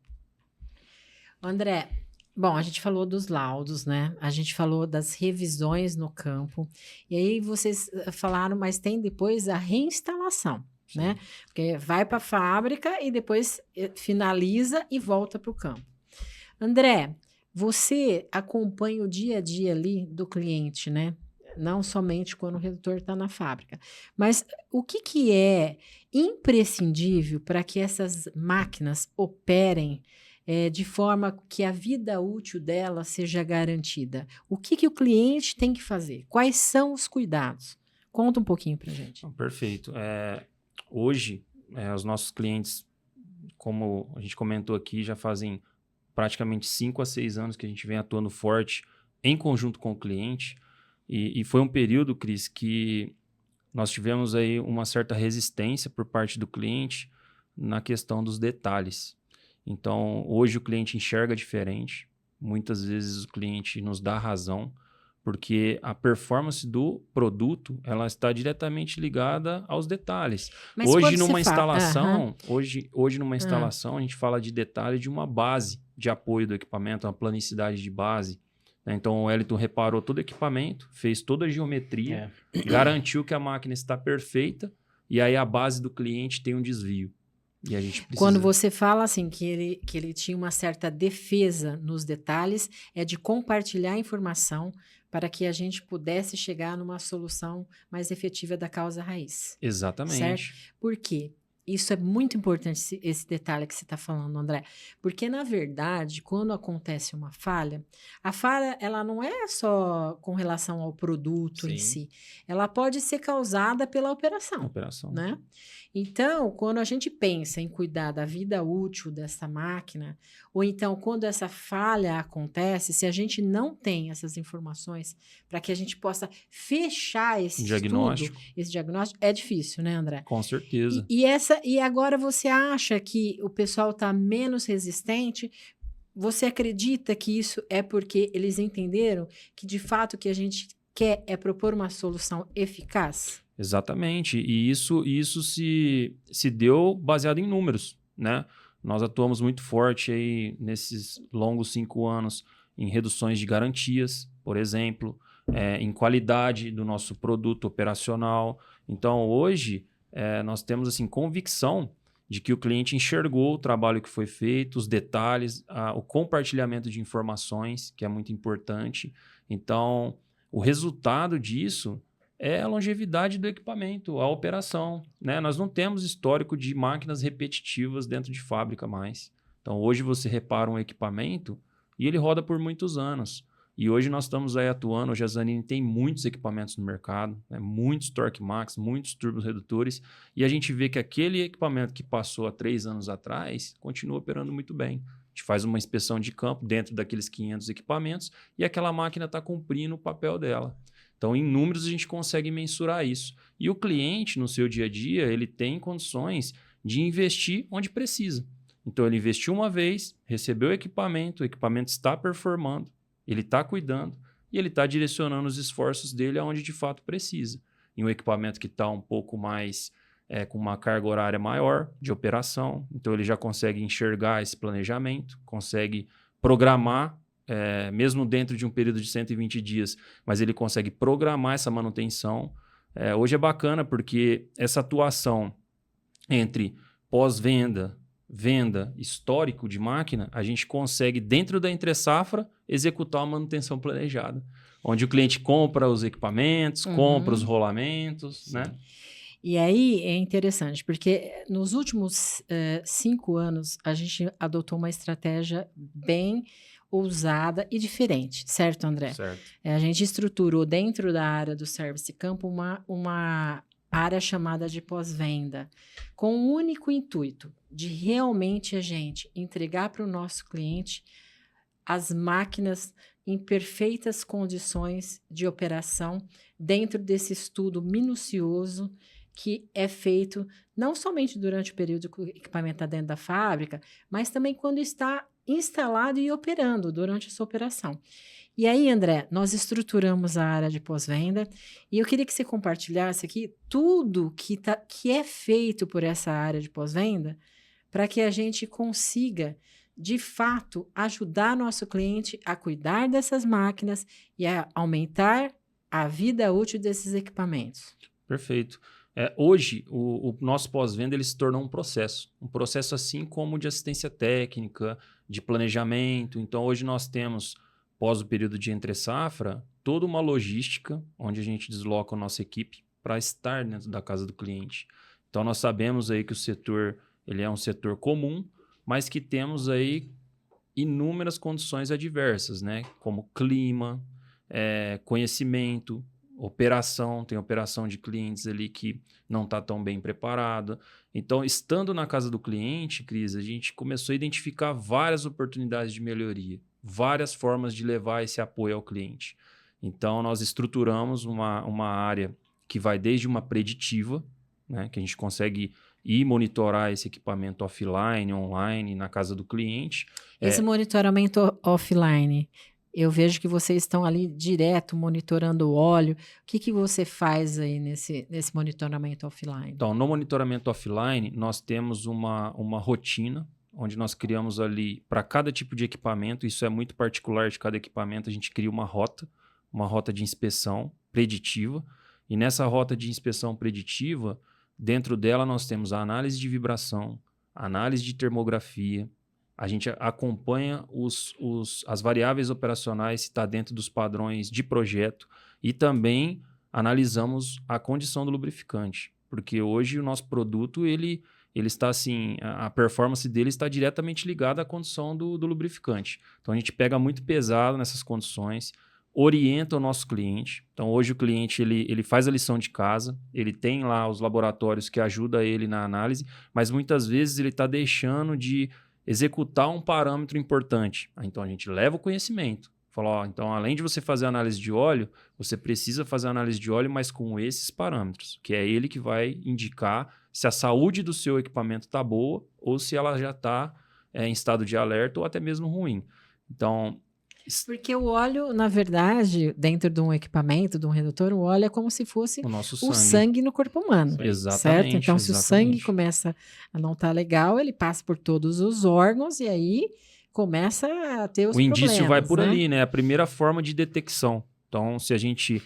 Speaker 1: André, bom, a gente falou dos laudos, né? A gente falou das revisões no campo. E aí vocês falaram, mas tem depois a reinstalação, sim, né? Porque vai para a fábrica e depois finaliza e volta para o campo. André, você acompanha o dia a dia ali do cliente, né? Não somente quando o redutor está na fábrica. Mas o que é imprescindível para que essas máquinas operem de forma que a vida útil dela seja garantida? O que o cliente tem que fazer? Quais são os cuidados? Conta um pouquinho para a gente.
Speaker 2: Perfeito. Hoje, os nossos clientes, como a gente comentou aqui, já fazem praticamente 5 a 6 anos que a gente vem atuando forte em conjunto com o cliente. E foi um período, Cris, que nós tivemos aí uma certa resistência por parte do cliente na questão dos detalhes. Então, hoje o cliente enxerga diferente. Muitas vezes o cliente nos dá razão, porque a performance do produto ela está diretamente ligada aos detalhes.
Speaker 1: Mas
Speaker 2: hoje numa instalação, hoje numa instalação a gente fala de detalhe de uma base de apoio do equipamento, uma planicidade de base. Então o Wellington reparou todo o equipamento, fez toda a geometria, garantiu que a máquina está perfeita e aí a base do cliente tem um desvio. E a gente precisa...
Speaker 1: Quando você fala assim que ele tinha uma certa defesa nos detalhes, é de compartilhar a informação para que a gente pudesse chegar numa solução mais efetiva da causa raiz.
Speaker 2: Exatamente.
Speaker 1: Certo? Por quê? Isso é muito importante, esse detalhe que você está falando, André. Porque, na verdade, quando acontece uma falha, a falha ela não é só com relação ao produto em
Speaker 3: Sim.
Speaker 1: si. Ela pode ser causada pela operação,
Speaker 2: Operação.
Speaker 1: né? Então, quando a gente pensa em cuidar da vida útil dessa máquina, ou então quando essa falha acontece, se a gente não tem essas informações para que a gente possa fechar esse
Speaker 2: Diagnóstico.
Speaker 1: estudo, esse diagnóstico, é difícil, né, André?
Speaker 2: Com certeza.
Speaker 1: E agora você acha que o pessoal está menos resistente? Você acredita que isso é porque eles entenderam que, de fato, o que a gente quer é propor uma solução eficaz?
Speaker 2: Exatamente. E isso se deu baseado em números, né? Nós atuamos muito forte aí nesses longos 5 anos em reduções de garantias, por exemplo, em qualidade do nosso produto operacional. Então, hoje, nós temos assim, convicção de que o cliente enxergou o trabalho que foi feito, os detalhes, o compartilhamento de informações, que é muito importante. Então, o resultado disso é a longevidade do equipamento, a operação, né? Nós não temos histórico de máquinas repetitivas dentro de fábrica mais. Então, hoje você repara um equipamento e ele roda por muitos anos. E hoje nós estamos aí atuando, hoje a Zanini tem muitos equipamentos no mercado, né? Muitos Torque Max, muitos turbos redutores, e a gente vê que aquele equipamento que passou há 3 anos atrás continua operando muito bem. A gente faz uma inspeção de campo dentro daqueles 500 equipamentos e aquela máquina está cumprindo o papel dela. Então, em números, a gente consegue mensurar isso. E o cliente, no seu dia a dia, ele tem condições de investir onde precisa. Então, ele investiu uma vez, recebeu o equipamento está performando, ele está cuidando e ele está direcionando os esforços dele aonde de fato precisa. Em um equipamento que está um pouco mais, com uma carga horária maior de operação, então ele já consegue enxergar esse planejamento, consegue programar, mesmo dentro de um período de 120 dias, mas ele consegue programar essa manutenção. Hoje é bacana porque essa atuação entre pós-venda, venda, histórico de máquina, a gente consegue, dentro da entre-safra, executar uma manutenção planejada, onde o cliente compra os equipamentos, compra os rolamentos,
Speaker 3: Sim.
Speaker 2: né?
Speaker 1: E aí é interessante, porque nos últimos 5 anos, a gente adotou uma estratégia bem ousada e diferente, certo, André?
Speaker 2: Certo.
Speaker 1: A gente estruturou dentro da área do Service Campo uma área chamada de pós-venda, com o único intuito de realmente a gente entregar para o nosso cliente as máquinas em perfeitas condições de operação dentro desse estudo minucioso que é feito não somente durante o período que o equipamento está dentro da fábrica, mas também quando está instalado e operando durante essa operação. E aí, André, nós estruturamos a área de pós-venda e eu queria que você compartilhasse aqui tudo que é feito por essa área de pós-venda para que a gente consiga, de fato, ajudar nosso cliente a cuidar dessas máquinas e a aumentar a vida útil desses equipamentos.
Speaker 2: Perfeito. Hoje, o nosso pós-venda ele se tornou um processo assim como de assistência técnica, de planejamento. Então, hoje nós temos, pós o período de entre-safra, toda uma logística onde a gente desloca a nossa equipe para estar dentro da casa do cliente. Então, nós sabemos aí que o setor ele é um setor comum, mas que temos aí inúmeras condições adversas, né? Como clima, conhecimento, operação, tem operação de clientes ali que não está tão bem preparada. Então, estando na casa do cliente, Cris, a gente começou a identificar várias oportunidades de melhoria, várias formas de levar esse apoio ao cliente. Então, nós estruturamos uma área que vai desde uma preditiva, né, que a gente consegue ir monitorar esse equipamento offline, online, na casa do cliente.
Speaker 1: Esse monitoramento offline, eu vejo que vocês estão ali direto monitorando o óleo. O que você faz aí nesse monitoramento offline?
Speaker 2: Então, no monitoramento offline, nós temos uma rotina, onde nós criamos ali, para cada tipo de equipamento, isso é muito particular de cada equipamento, a gente cria uma rota de inspeção preditiva. E nessa rota de inspeção preditiva, dentro dela nós temos a análise de vibração, a análise de termografia, a gente acompanha as variáveis operacionais se está dentro dos padrões de projeto e também analisamos a condição do lubrificante, porque hoje o nosso produto ele ele está assim, a performance dele está diretamente ligada à condição do lubrificante. Então a gente pega muito pesado nessas condições, orienta o nosso cliente. Então hoje o cliente ele faz a lição de casa, ele tem lá os laboratórios que ajudam ele na análise, mas muitas vezes ele está deixando de executar um parâmetro importante. Então a gente leva o conhecimento. Fala, então além de você fazer análise de óleo, você precisa fazer análise de óleo, mas com esses parâmetros, que é ele que vai indicar se a saúde do seu equipamento está boa ou se ela já está em estado de alerta ou até mesmo ruim. Então...
Speaker 1: Porque o óleo, na verdade, dentro de um equipamento, de um redutor, o óleo é como se fosse
Speaker 2: o nosso
Speaker 1: o sangue no corpo humano.
Speaker 2: Exatamente.
Speaker 1: Certo? Então, se o sangue começa a não estar legal, ele passa por todos os órgãos e aí começa a ter os problemas.
Speaker 2: O indício vai por ali, né? A primeira forma de detecção. Então, se a gente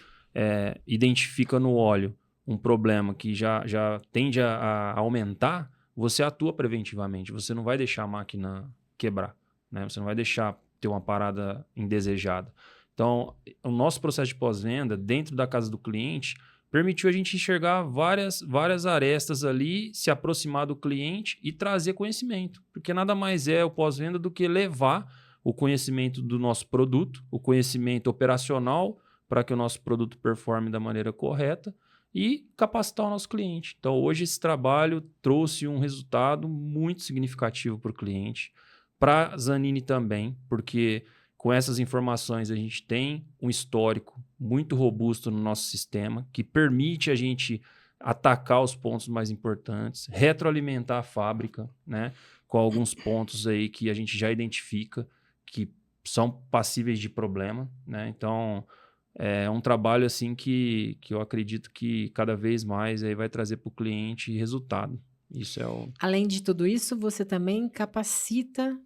Speaker 2: identifica no óleo um problema que já tende a aumentar, você atua preventivamente. Você não vai deixar a máquina quebrar, né? Você não vai deixar ter uma parada indesejada. Então, o nosso processo de pós-venda, dentro da casa do cliente, permitiu a gente enxergar várias arestas ali, se aproximar do cliente e trazer conhecimento. Porque nada mais é o pós-venda do que levar o conhecimento do nosso produto, o conhecimento operacional para que o nosso produto performe da maneira correta e capacitar o nosso cliente. Então, hoje esse trabalho trouxe um resultado muito significativo para o cliente, para a Zanini também, porque com essas informações a gente tem um histórico muito robusto no nosso sistema, que permite a gente atacar os pontos mais importantes, retroalimentar a fábrica, né, com alguns pontos aí que a gente já identifica que são passíveis de problema, né? Então, é um trabalho assim que eu acredito que cada vez mais aí vai trazer para o cliente resultado. Isso é o...
Speaker 1: Além de tudo isso, você também capacita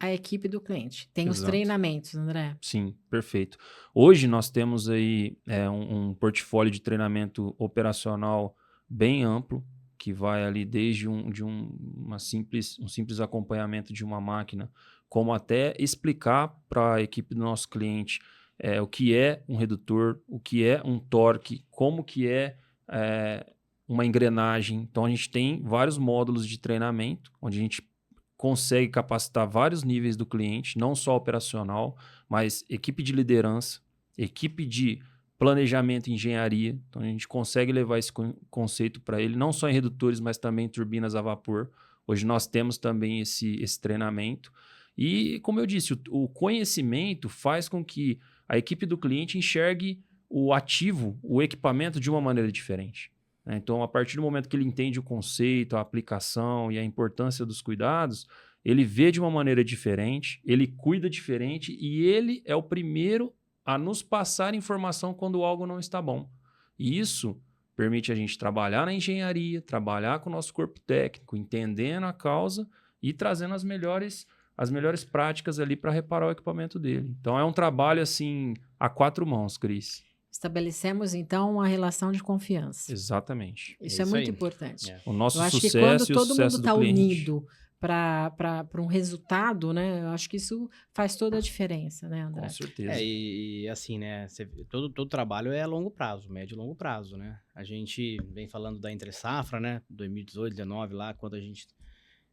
Speaker 1: a equipe do cliente. Tem os treinamentos, André?
Speaker 2: Sim, perfeito. Hoje nós temos aí um portfólio de treinamento operacional bem amplo, que vai ali desde um simples acompanhamento de uma máquina, como até explicar para a equipe do nosso cliente o que é um redutor, o que é um torque, como que é uma engrenagem. Então a gente tem vários módulos de treinamento, onde a gente consegue capacitar vários níveis do cliente, não só operacional, mas equipe de liderança, equipe de planejamento e engenharia. Então a gente consegue levar esse conceito para ele, não só em redutores, mas também em turbinas a vapor. Hoje nós temos também esse treinamento. E, como eu disse, o conhecimento faz com que a equipe do cliente enxergue o ativo, o equipamento de uma maneira diferente. Então, a partir do momento que ele entende o conceito, a aplicação e a importância dos cuidados, ele vê de uma maneira diferente, ele cuida diferente e ele é o primeiro a nos passar informação quando algo não está bom. E isso permite a gente trabalhar na engenharia, trabalhar com o nosso corpo técnico, entendendo a causa e trazendo as melhores práticas ali para reparar o equipamento dele. Então, é um trabalho assim a 4 mãos, Cris.
Speaker 1: Estabelecemos, então, uma relação de confiança.
Speaker 2: Exatamente.
Speaker 1: Isso é muito importante.
Speaker 2: O nosso
Speaker 1: eu acho
Speaker 2: sucesso
Speaker 1: que quando
Speaker 2: e o
Speaker 1: todo
Speaker 2: sucesso
Speaker 1: mundo
Speaker 2: do
Speaker 1: está
Speaker 2: cliente.
Speaker 1: unido para um resultado, né? Eu acho que isso faz toda a diferença, né, André?
Speaker 2: Com certeza.
Speaker 3: E assim, né? Todo trabalho é a longo prazo, médio e longo prazo, né? A gente vem falando da entre safra, né? 2018, 2019, lá, quando a gente,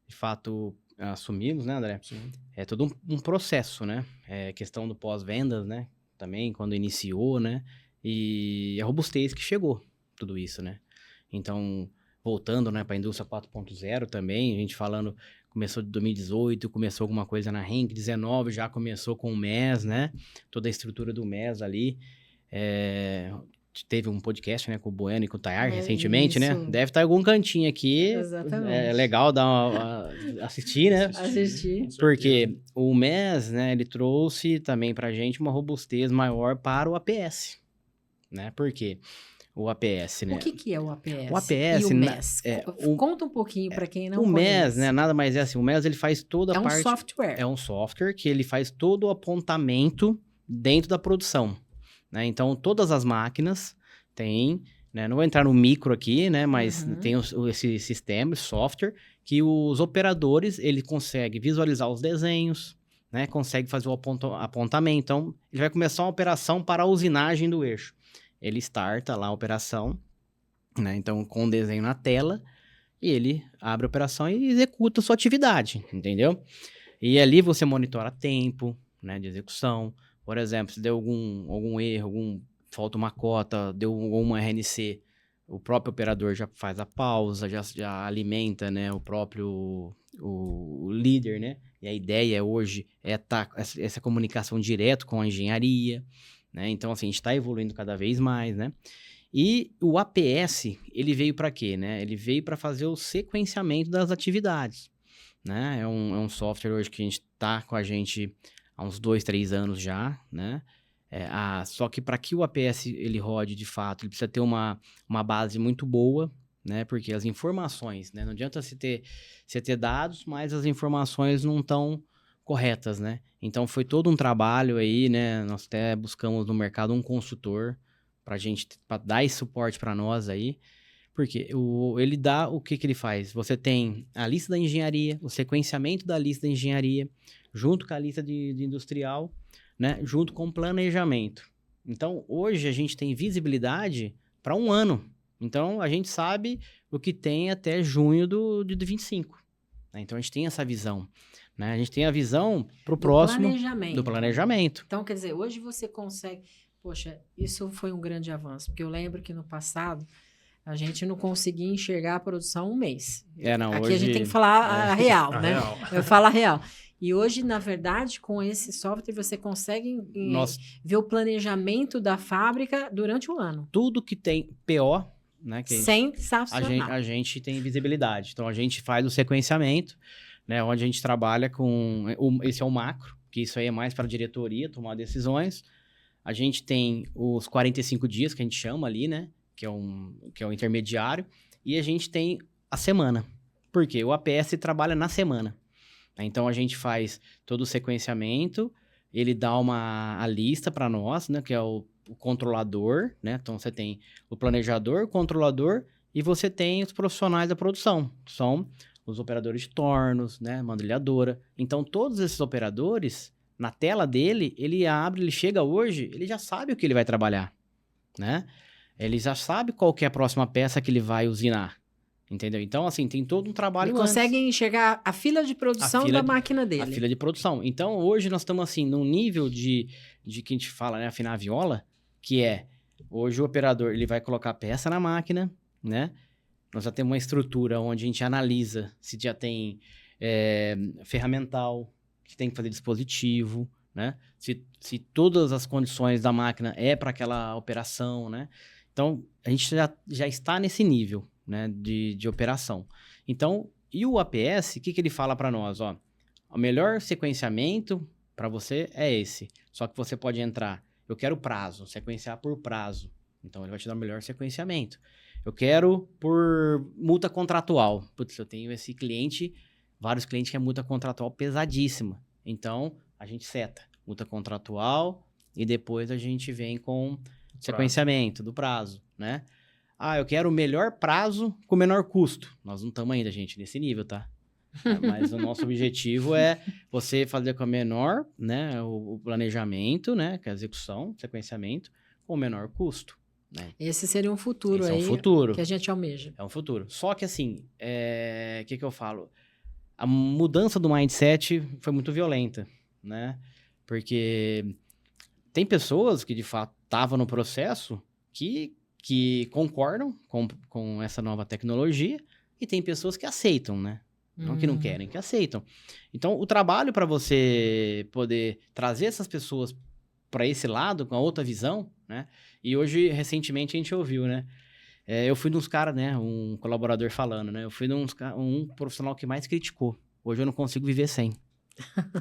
Speaker 3: de fato, assumimos, né, André?
Speaker 2: Sim.
Speaker 3: É todo um processo, né? É questão do pós-vendas, né? Também, quando iniciou, né? E a robustez que chegou, tudo isso, né? Então, voltando, né, para a indústria 4.0 também, a gente falando, começou de 2018, começou alguma coisa na Henk, 19 já começou com o MES, né? Toda a estrutura do MES ali. Teve um podcast, né, com o Bueno e com o Tayar recentemente, né? Deve estar em algum cantinho aqui.
Speaker 1: Exatamente.
Speaker 3: É legal assistir, né?
Speaker 1: Assistir.
Speaker 3: Porque o MES, né, ele trouxe também pra gente uma robustez maior para o APS, né? Por quê? O APS, né?
Speaker 1: O que é o APS?
Speaker 3: O APS...
Speaker 1: E o MES? Conta um pouquinho para quem não conhece.
Speaker 3: O MES, né? Nada mais é assim. O MES, ele faz toda a parte...
Speaker 1: É um software.
Speaker 3: É um software que ele faz todo o apontamento dentro da produção, né? Então, todas as máquinas têm... né? Não vou entrar no micro aqui, né? Mas tem esse sistema, esse software, que os operadores, ele consegue visualizar os desenhos, né? Consegue fazer o apontamento. Então, ele vai começar uma operação para a usinagem do eixo. Ele starta lá a operação, né? Então, com o desenho na tela, e ele abre a operação e executa a sua atividade, entendeu? E ali você monitora tempo, né, de execução. Por exemplo, se deu algum erro, falta uma cota, deu uma RNC, o próprio operador já faz a pausa, já alimenta, né, o líder, né? E a ideia hoje é essa comunicação direto com a engenharia, né? Então, assim, a gente está evoluindo cada vez mais, né? E o APS, ele veio para quê, né? Ele veio para fazer o sequenciamento das atividades, né? É um software hoje que a gente está com a gente há uns 2, 3 anos já, né? Só que para que o APS ele rode de fato, ele precisa ter uma base muito boa, né? Porque as informações, né? Não adianta você ter dados, mas as informações não estão corretas, né? Então foi todo um trabalho aí, né? Nós até buscamos no mercado um consultor para dar esse suporte para nós aí. Porque ele dá o que ele faz? Você tem a lista da engenharia, o sequenciamento da lista da engenharia, junto com a lista de industrial, né? Junto com o planejamento. Então, hoje a gente tem visibilidade para 1 ano. Então, a gente sabe o que tem até junho de 25. Né? Então, a gente tem essa visão. Né? A gente tem a visão para o próximo... Do planejamento.
Speaker 1: Então, quer dizer, hoje você consegue... Poxa, isso foi um grande avanço. Porque eu lembro que no passado... A gente não conseguia enxergar a produção um mês. Aqui hoje... a gente tem que falar a real, né? Real. Eu falo a real. E hoje, na verdade, com esse software, você consegue ver o planejamento da fábrica durante o ano.
Speaker 3: Tudo que tem PO, né?
Speaker 1: Sensacional.
Speaker 3: A gente tem visibilidade. Então, a gente faz o sequenciamento, né? Onde a gente trabalha com... Esse é o macro, que isso aí é mais para a diretoria tomar decisões. A gente tem os 45 dias, que a gente chama ali, né? Que é um intermediário, e a gente tem a semana. Por quê? O APS trabalha na semana. Então, a gente faz todo o sequenciamento, ele dá a lista para nós, né, que é o controlador, né? Então, você tem o planejador, o controlador, e você tem os profissionais da produção, que são os operadores de tornos, né, mandrilhadora. Então, todos esses operadores, na tela dele, ele chega hoje, ele já sabe o que ele vai trabalhar, né? Ele já sabe qual que é a próxima peça que ele vai usinar, entendeu? Então, assim, tem todo um trabalho
Speaker 1: Ele consegue enxergar a fila de produção da máquina dele.
Speaker 3: A fila de produção. Então, hoje nós estamos, assim, num nível de que a gente fala, né, afinar a viola, que hoje o operador, ele vai colocar a peça na máquina, né? Nós já temos uma estrutura onde a gente analisa se já tem ferramental, se tem que fazer dispositivo, né? Se todas as condições da máquina para aquela operação, né? Então, a gente já está nesse nível, né, de operação. Então, e o APS, o que ele fala para nós? Ó, o melhor sequenciamento para você é esse. Só que você pode entrar, eu quero prazo, sequenciar por prazo. Então, ele vai te dar o melhor sequenciamento. Eu quero por multa contratual. Putz, eu tenho esse cliente, vários clientes que é multa contratual pesadíssima. Então, a gente seta multa contratual e depois a gente vem com... sequenciamento do prazo, né? Eu quero o melhor prazo com o menor custo. Nós não estamos ainda, gente, nesse nível, tá? Mas o nosso objetivo é você fazer com a menor, né? O planejamento, né? Que é a execução, sequenciamento, com o menor custo, né?
Speaker 1: Esse seria um futuro aí.
Speaker 3: É um futuro.
Speaker 1: Que a gente almeja.
Speaker 3: É um futuro. Só que, assim, que eu falo? A mudança do mindset foi muito violenta, né? Porque tem pessoas que, de fato, estavam no processo que concordam com essa nova tecnologia e tem pessoas que aceitam, né? Não que não querem, que aceitam. Então, o trabalho para você poder trazer essas pessoas para esse lado, com a outra visão, né? E hoje, recentemente, a gente ouviu, né? Eu fui dos caras, né? Um colaborador falando, né? Eu fui um profissional que mais criticou. Hoje eu não consigo viver sem.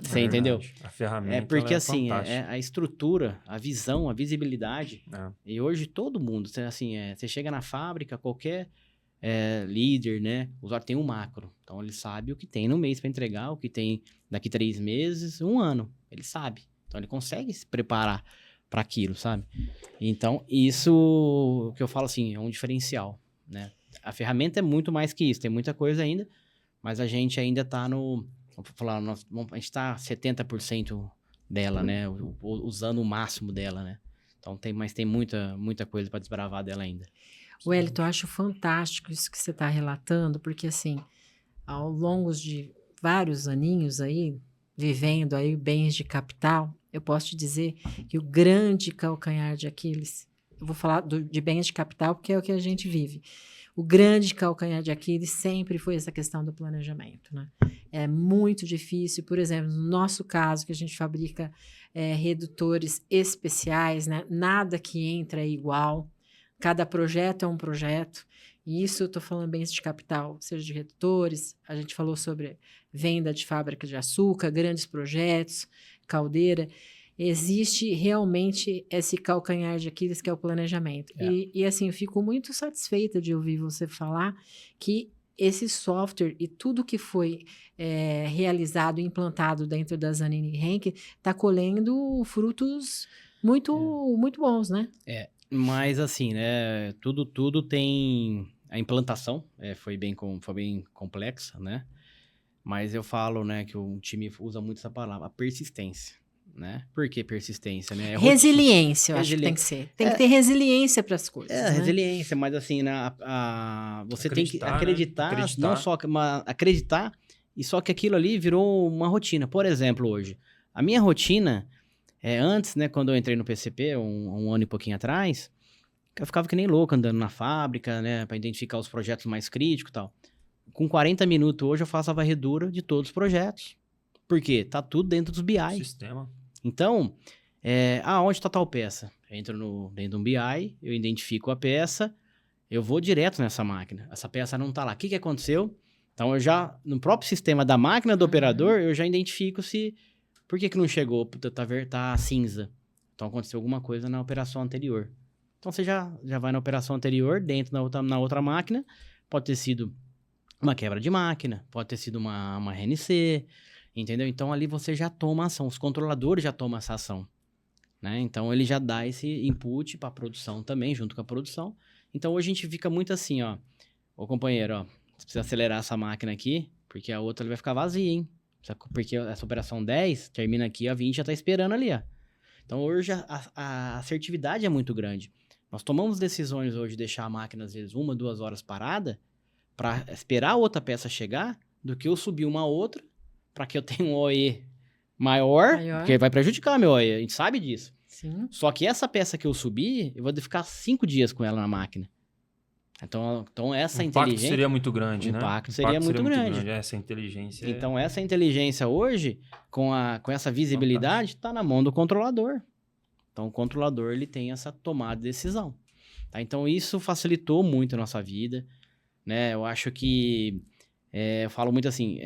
Speaker 3: Você entendeu?
Speaker 2: A ferramenta
Speaker 3: porque assim,
Speaker 2: fantástica.
Speaker 3: A estrutura, a visão, a visibilidade. E hoje todo mundo, assim, você chega na fábrica, qualquer líder, né? O usuário tem um macro. Então ele sabe o que tem no mês para entregar, o que tem daqui 3 meses, 1 ano. Ele sabe. Então ele consegue se preparar para aquilo, sabe? Então isso que eu falo assim, é um diferencial, né? A ferramenta é muito mais que isso, tem muita coisa ainda, mas a gente ainda está vamos falar, a gente está 70% dela, né? Usando o máximo dela, né? Então, mas tem muita coisa para desbravar dela ainda.
Speaker 1: Wellington, eu acho fantástico isso que você está relatando, porque assim, ao longo de vários aninhos aí, vivendo aí bens de capital, eu posso te dizer que o grande calcanhar de Aquiles, eu vou falar de bens de capital porque é o que a gente vive. O grande calcanhar de Aquiles sempre foi essa questão do planejamento, né? É muito difícil, por exemplo, no nosso caso, que a gente fabrica redutores especiais, né? Nada que entra é igual, cada projeto é um projeto, e isso eu estou falando bens de capital, seja de redutores, a gente falou sobre venda de fábrica de açúcar, grandes projetos, caldeira. Existe realmente esse calcanhar de Aquiles que é o planejamento. E assim, eu fico muito satisfeita de ouvir você falar que esse software e tudo que foi realizado e implantado dentro da Zanini Henke está colhendo frutos muito bons, né?
Speaker 3: Mas assim, né, tudo tem... A implantação foi bem complexa, né? Mas eu falo, né, que o time usa muito essa palavra, a persistência, né? Por que persistência, né?
Speaker 1: Resiliência, eu acho que tem que ser. Tem que ter resiliência para as coisas, né?
Speaker 3: Resiliência, mas assim, né, você tem que acreditar,
Speaker 2: né?
Speaker 3: não só acreditar, e só que aquilo ali virou uma rotina. Por exemplo, hoje, a minha rotina, antes, né, quando eu entrei no PCP, um ano e pouquinho atrás, eu ficava que nem louco andando na fábrica, né, para identificar os projetos mais críticos e tal. Com 40 minutos hoje eu faço a varredura de todos os projetos. Por quê? Tá tudo dentro dos BI.
Speaker 2: Sistema.
Speaker 3: Então, onde está tal peça? Eu entro dentro de um BI, eu identifico a peça, eu vou direto nessa máquina. Essa peça não está lá. O que aconteceu? Então, no próprio sistema da máquina do operador, eu já identifico por que não chegou? Tá cinza. Então, aconteceu alguma coisa na operação anterior. Então, você já vai na operação anterior, dentro na outra máquina, pode ter sido uma quebra de máquina, pode ter sido uma RNC, entendeu? Então, ali você já toma ação, os controladores já tomam essa ação, né? Então, ele já dá esse input para a produção também, junto com a produção. Então, hoje a gente fica muito assim, ó, ô companheiro, ó, você precisa acelerar essa máquina aqui, porque a outra vai ficar vazia, hein? Porque essa operação 10 termina aqui, a 20 já tá esperando ali, ó. Então, hoje a assertividade é muito grande. Nós tomamos decisões hoje de deixar a máquina, às vezes, 1, 2 horas parada, para esperar a outra peça chegar, do que eu subir uma outra, para que eu tenha um OE maior, porque vai prejudicar meu OE, a gente sabe disso.
Speaker 1: Sim.
Speaker 3: Só que essa peça que eu subir, eu vou ficar 5 dias com ela na máquina. Então essa inteligência...
Speaker 2: O impacto seria muito grande, né?
Speaker 3: O impacto seria muito grande.
Speaker 2: Essa inteligência.
Speaker 3: Então, essa inteligência hoje, com essa visibilidade, está na mão do controlador. Então, o controlador ele tem essa tomada de decisão. Tá? Então, isso facilitou muito a nossa vida. Né? Eu acho que... eu falo muito assim,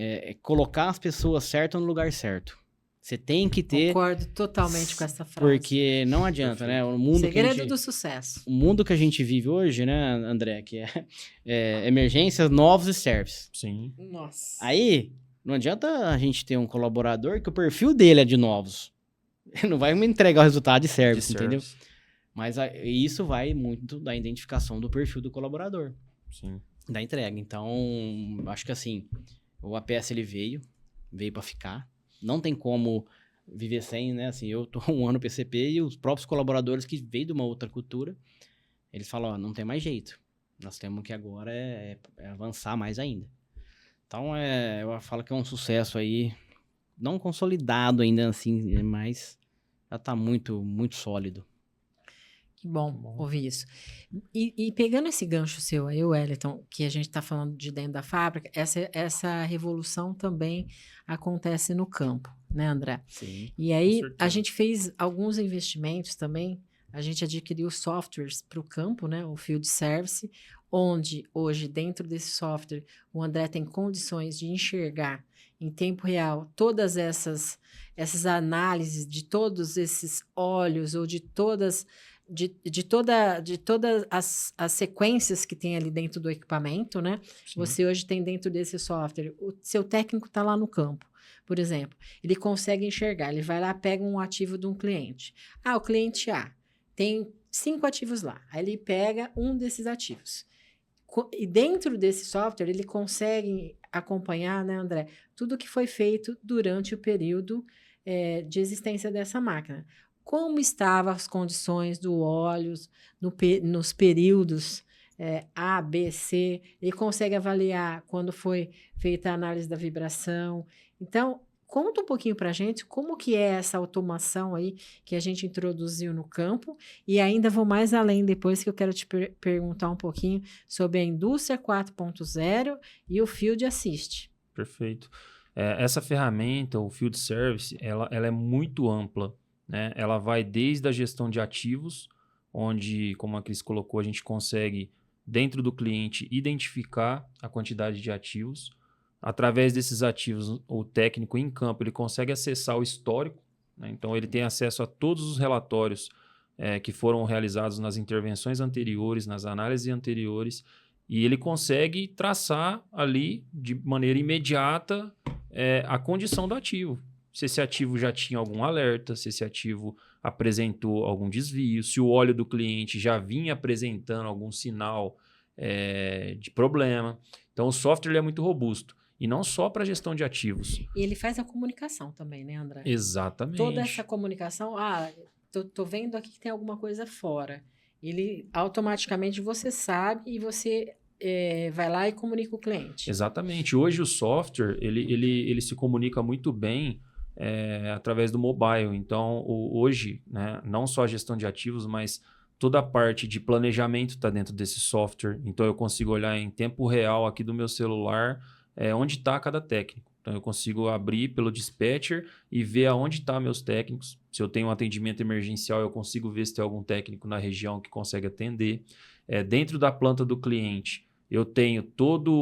Speaker 3: colocar as pessoas certas no lugar certo. Você tem que ter...
Speaker 1: Concordo totalmente com essa frase.
Speaker 3: Porque não adianta, né? O mundo
Speaker 1: segredo do sucesso.
Speaker 3: O mundo que a gente vive hoje, né, André, que é emergências, novos e serviços.
Speaker 2: Sim.
Speaker 1: Nossa.
Speaker 3: Aí, não adianta a gente ter um colaborador que o perfil dele é de novos. Ele não vai me entregar o resultado de service, entendeu? Mas isso vai muito da identificação do perfil do colaborador.
Speaker 2: Sim.
Speaker 3: Da entrega. Então, acho que assim, o APS ele veio para ficar. Não tem como viver sem, né? Assim, eu tô um ano no PCP e os próprios colaboradores que veio de uma outra cultura, eles falam, ó, não tem mais jeito. Nós temos que agora avançar mais ainda. Então, eu falo que é um sucesso aí, não consolidado ainda assim, mas já tá muito, muito sólido.
Speaker 1: Que bom ouvir isso. E pegando esse gancho seu aí, Wellington, que a gente está falando de dentro da fábrica, essa revolução também acontece no campo, né, André?
Speaker 3: Sim.
Speaker 1: E aí a gente fez alguns investimentos também, a gente adquiriu softwares para o campo, né, o Field Service, onde hoje dentro desse software o André tem condições de enxergar em tempo real todas essas análises de todos esses óleos ou de todas as sequências que tem ali dentro do equipamento, né? Sim. Você hoje tem dentro desse software, o seu técnico está lá no campo, por exemplo, ele consegue enxergar, ele vai lá, pega um ativo de um cliente. O cliente A tem 5 ativos lá, aí ele pega um desses ativos. E dentro desse software, ele consegue acompanhar, né, André, tudo que foi feito durante o período de existência dessa máquina. Como estavam as condições do óleo nos períodos A, B, C. Ele consegue avaliar quando foi feita a análise da vibração. Então, conta um pouquinho para a gente como que é essa automação aí que a gente introduziu no campo e ainda vou mais além depois que eu quero te perguntar um pouquinho sobre a indústria 4.0 e o Field Assist.
Speaker 2: Perfeito. Essa ferramenta, o Field Service, ela é muito ampla, né? Ela vai desde a gestão de ativos, onde, como a Cris colocou, a gente consegue, dentro do cliente, identificar a quantidade de ativos. Através desses ativos, o técnico em campo ele consegue acessar o histórico, né? Então, ele tem acesso a todos os relatórios que foram realizados nas intervenções anteriores, nas análises anteriores, e ele consegue traçar ali, de maneira imediata, a condição do ativo. Se esse ativo já tinha algum alerta, se esse ativo apresentou algum desvio, se o óleo do cliente já vinha apresentando algum sinal de problema. Então, o software é muito robusto. E não só para gestão de ativos.
Speaker 1: E ele faz a comunicação também, né, André?
Speaker 2: Exatamente.
Speaker 1: Toda essa comunicação, tô vendo aqui que tem alguma coisa fora. Ele automaticamente você sabe e você vai lá e comunica com o cliente.
Speaker 2: Exatamente. Hoje o software ele se comunica muito bem através do mobile. Então, hoje, né, não só a gestão de ativos, mas toda a parte de planejamento está dentro desse software. Então, eu consigo olhar em tempo real aqui do meu celular onde está cada técnico. Então, eu consigo abrir pelo dispatcher e ver aonde estão meus técnicos. Se eu tenho um atendimento emergencial, eu consigo ver se tem algum técnico na região que consegue atender. Dentro da planta do cliente, eu tenho todo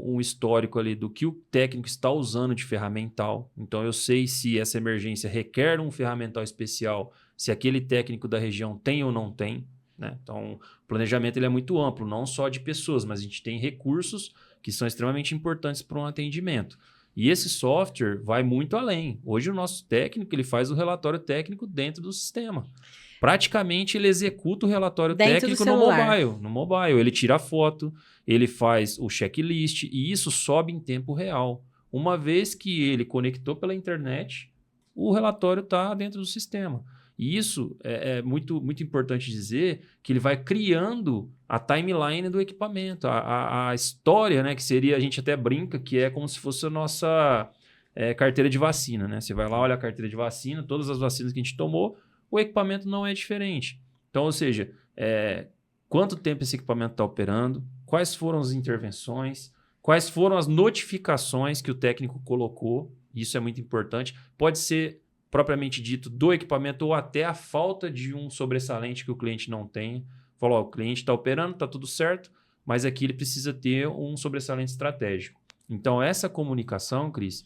Speaker 2: um histórico ali do que o técnico está usando de ferramental. Então, eu sei se essa emergência requer um ferramental especial, se aquele técnico da região tem ou não tem, né? Então, o planejamento ele é muito amplo, não só de pessoas, mas a gente tem recursos que são extremamente importantes para um atendimento. E esse software vai muito além. Hoje o nosso técnico ele faz o relatório técnico dentro do sistema. Praticamente ele executa o relatório técnico no mobile. Ele tira a foto, ele faz o checklist e isso sobe em tempo real. Uma vez que ele conectou pela internet, o relatório está dentro do sistema. E isso é muito, muito importante dizer que ele vai criando a timeline do equipamento, a história, né, que seria, a gente até brinca, que é como se fosse a nossa carteira de vacina. Né? Você vai lá, olha a carteira de vacina, todas as vacinas que a gente tomou, o equipamento não é diferente. Então, ou seja, quanto tempo esse equipamento está operando, quais foram as intervenções, quais foram as notificações que o técnico colocou, isso é muito importante. Pode ser propriamente dito do equipamento ou até a falta de um sobressalente que o cliente não tem. Falou, o cliente está operando, está tudo certo, mas aqui ele precisa ter um sobressalente estratégico. Então, essa comunicação, Cris,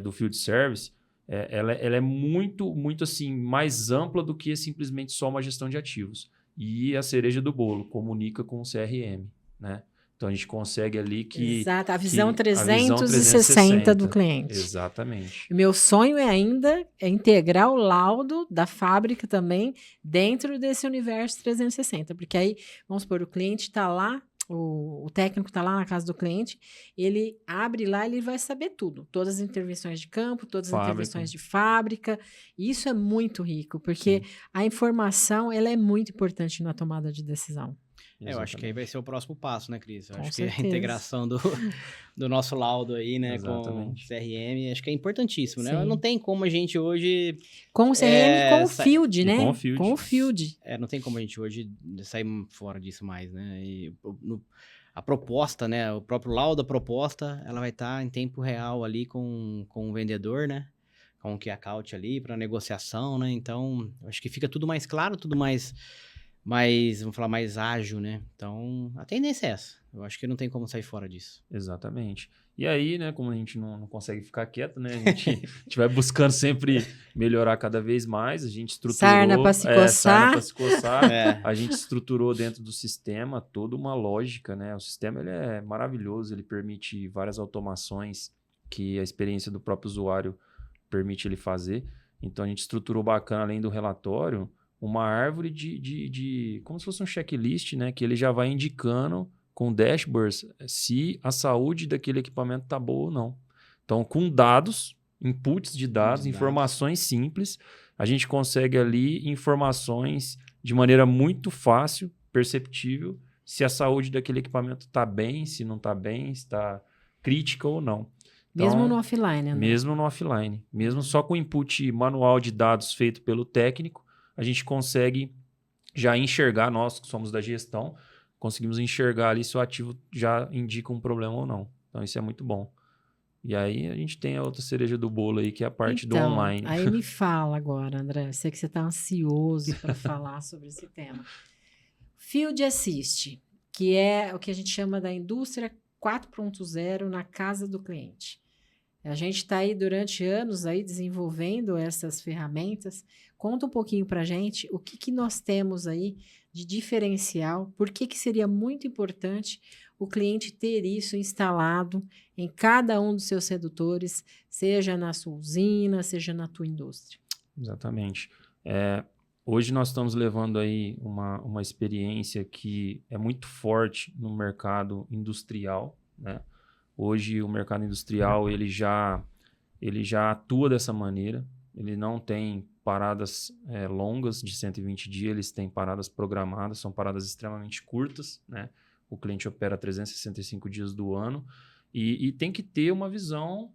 Speaker 2: do Field Service, ela é muito, muito assim, mais ampla do que simplesmente só uma gestão de ativos. E a cereja do bolo, comunica com o CRM, né? Então, a gente consegue ali que...
Speaker 1: Exato, a visão 360 do cliente.
Speaker 2: Exatamente.
Speaker 1: Meu sonho ainda integrar o laudo da fábrica também dentro desse universo 360, porque aí, vamos supor, o cliente está lá, o técnico está lá na casa do cliente, ele abre lá e ele vai saber tudo. Todas as intervenções de campo, todas as intervenções de fábrica. Isso é muito rico, porque a informação ela é muito importante na tomada de decisão.
Speaker 3: Eu acho que aí vai ser o próximo passo, né, Cris? Eu acho
Speaker 1: certeza.
Speaker 3: Que a integração do nosso laudo aí, né,
Speaker 2: Exatamente.
Speaker 3: com o CRM, acho que é importantíssimo, né?
Speaker 1: Sim.
Speaker 3: Não tem como a gente hoje...
Speaker 1: Com o CRM, com o Field, né?
Speaker 2: Com o Field.
Speaker 1: Com o Field.
Speaker 3: Não tem como a gente hoje sair fora disso mais, né? E a proposta, né, o próprio laudo, a proposta, ela vai estar em tempo real ali com o vendedor, né? Com o key account ali para negociação, né? Então, acho que fica tudo mais claro, tudo mais, vamos falar, mais ágil, né? Então, a tendência é essa. Eu acho que não tem como sair fora disso.
Speaker 2: Exatamente. E aí, né, como a gente não consegue ficar quieto, né? A gente vai buscando sempre melhorar cada vez mais. A gente estruturou...
Speaker 1: Sarna para se coçar.
Speaker 2: Sarna para se coçar. A gente estruturou dentro do sistema toda uma lógica, né? O sistema ele é maravilhoso, ele permite várias automações que a experiência do próprio usuário permite ele fazer. Então, a gente estruturou bacana, além do relatório, uma árvore de como se fosse um checklist, né? Que ele já vai indicando com dashboards se a saúde daquele equipamento está boa ou não. Então, com dados, inputs de dados, informações simples, a gente consegue ali informações de maneira muito fácil, perceptível, se a saúde daquele equipamento está bem, se não está bem, se está crítica ou não. Então,
Speaker 1: Mesmo no offline, né?
Speaker 2: mesmo no offline. Mesmo só com o input manual de dados feito pelo técnico, a gente consegue já enxergar, nós que somos da gestão, conseguimos enxergar ali se o ativo já indica um problema ou não. Então, isso é muito bom. E aí, a gente tem a outra cereja do bolo aí, que é a parte do online.
Speaker 1: Aí me fala agora, André. Sei que você está ansioso para falar sobre esse tema. Field Assist, que é o que a gente chama da indústria 4.0 na casa do cliente. A gente está aí durante anos aí desenvolvendo essas ferramentas. Conta um pouquinho para a gente o que nós temos aí de diferencial, por que seria muito importante o cliente ter isso instalado em cada um dos seus redutores, seja na sua usina, seja na tua indústria.
Speaker 2: Exatamente. Hoje nós estamos levando aí uma experiência que é muito forte no mercado industrial, né? Hoje o mercado industrial ele já atua dessa maneira, ele não tem paradas longas de 120 dias, eles têm paradas programadas, são paradas extremamente curtas, né? O cliente opera 365 dias do ano e tem que ter uma visão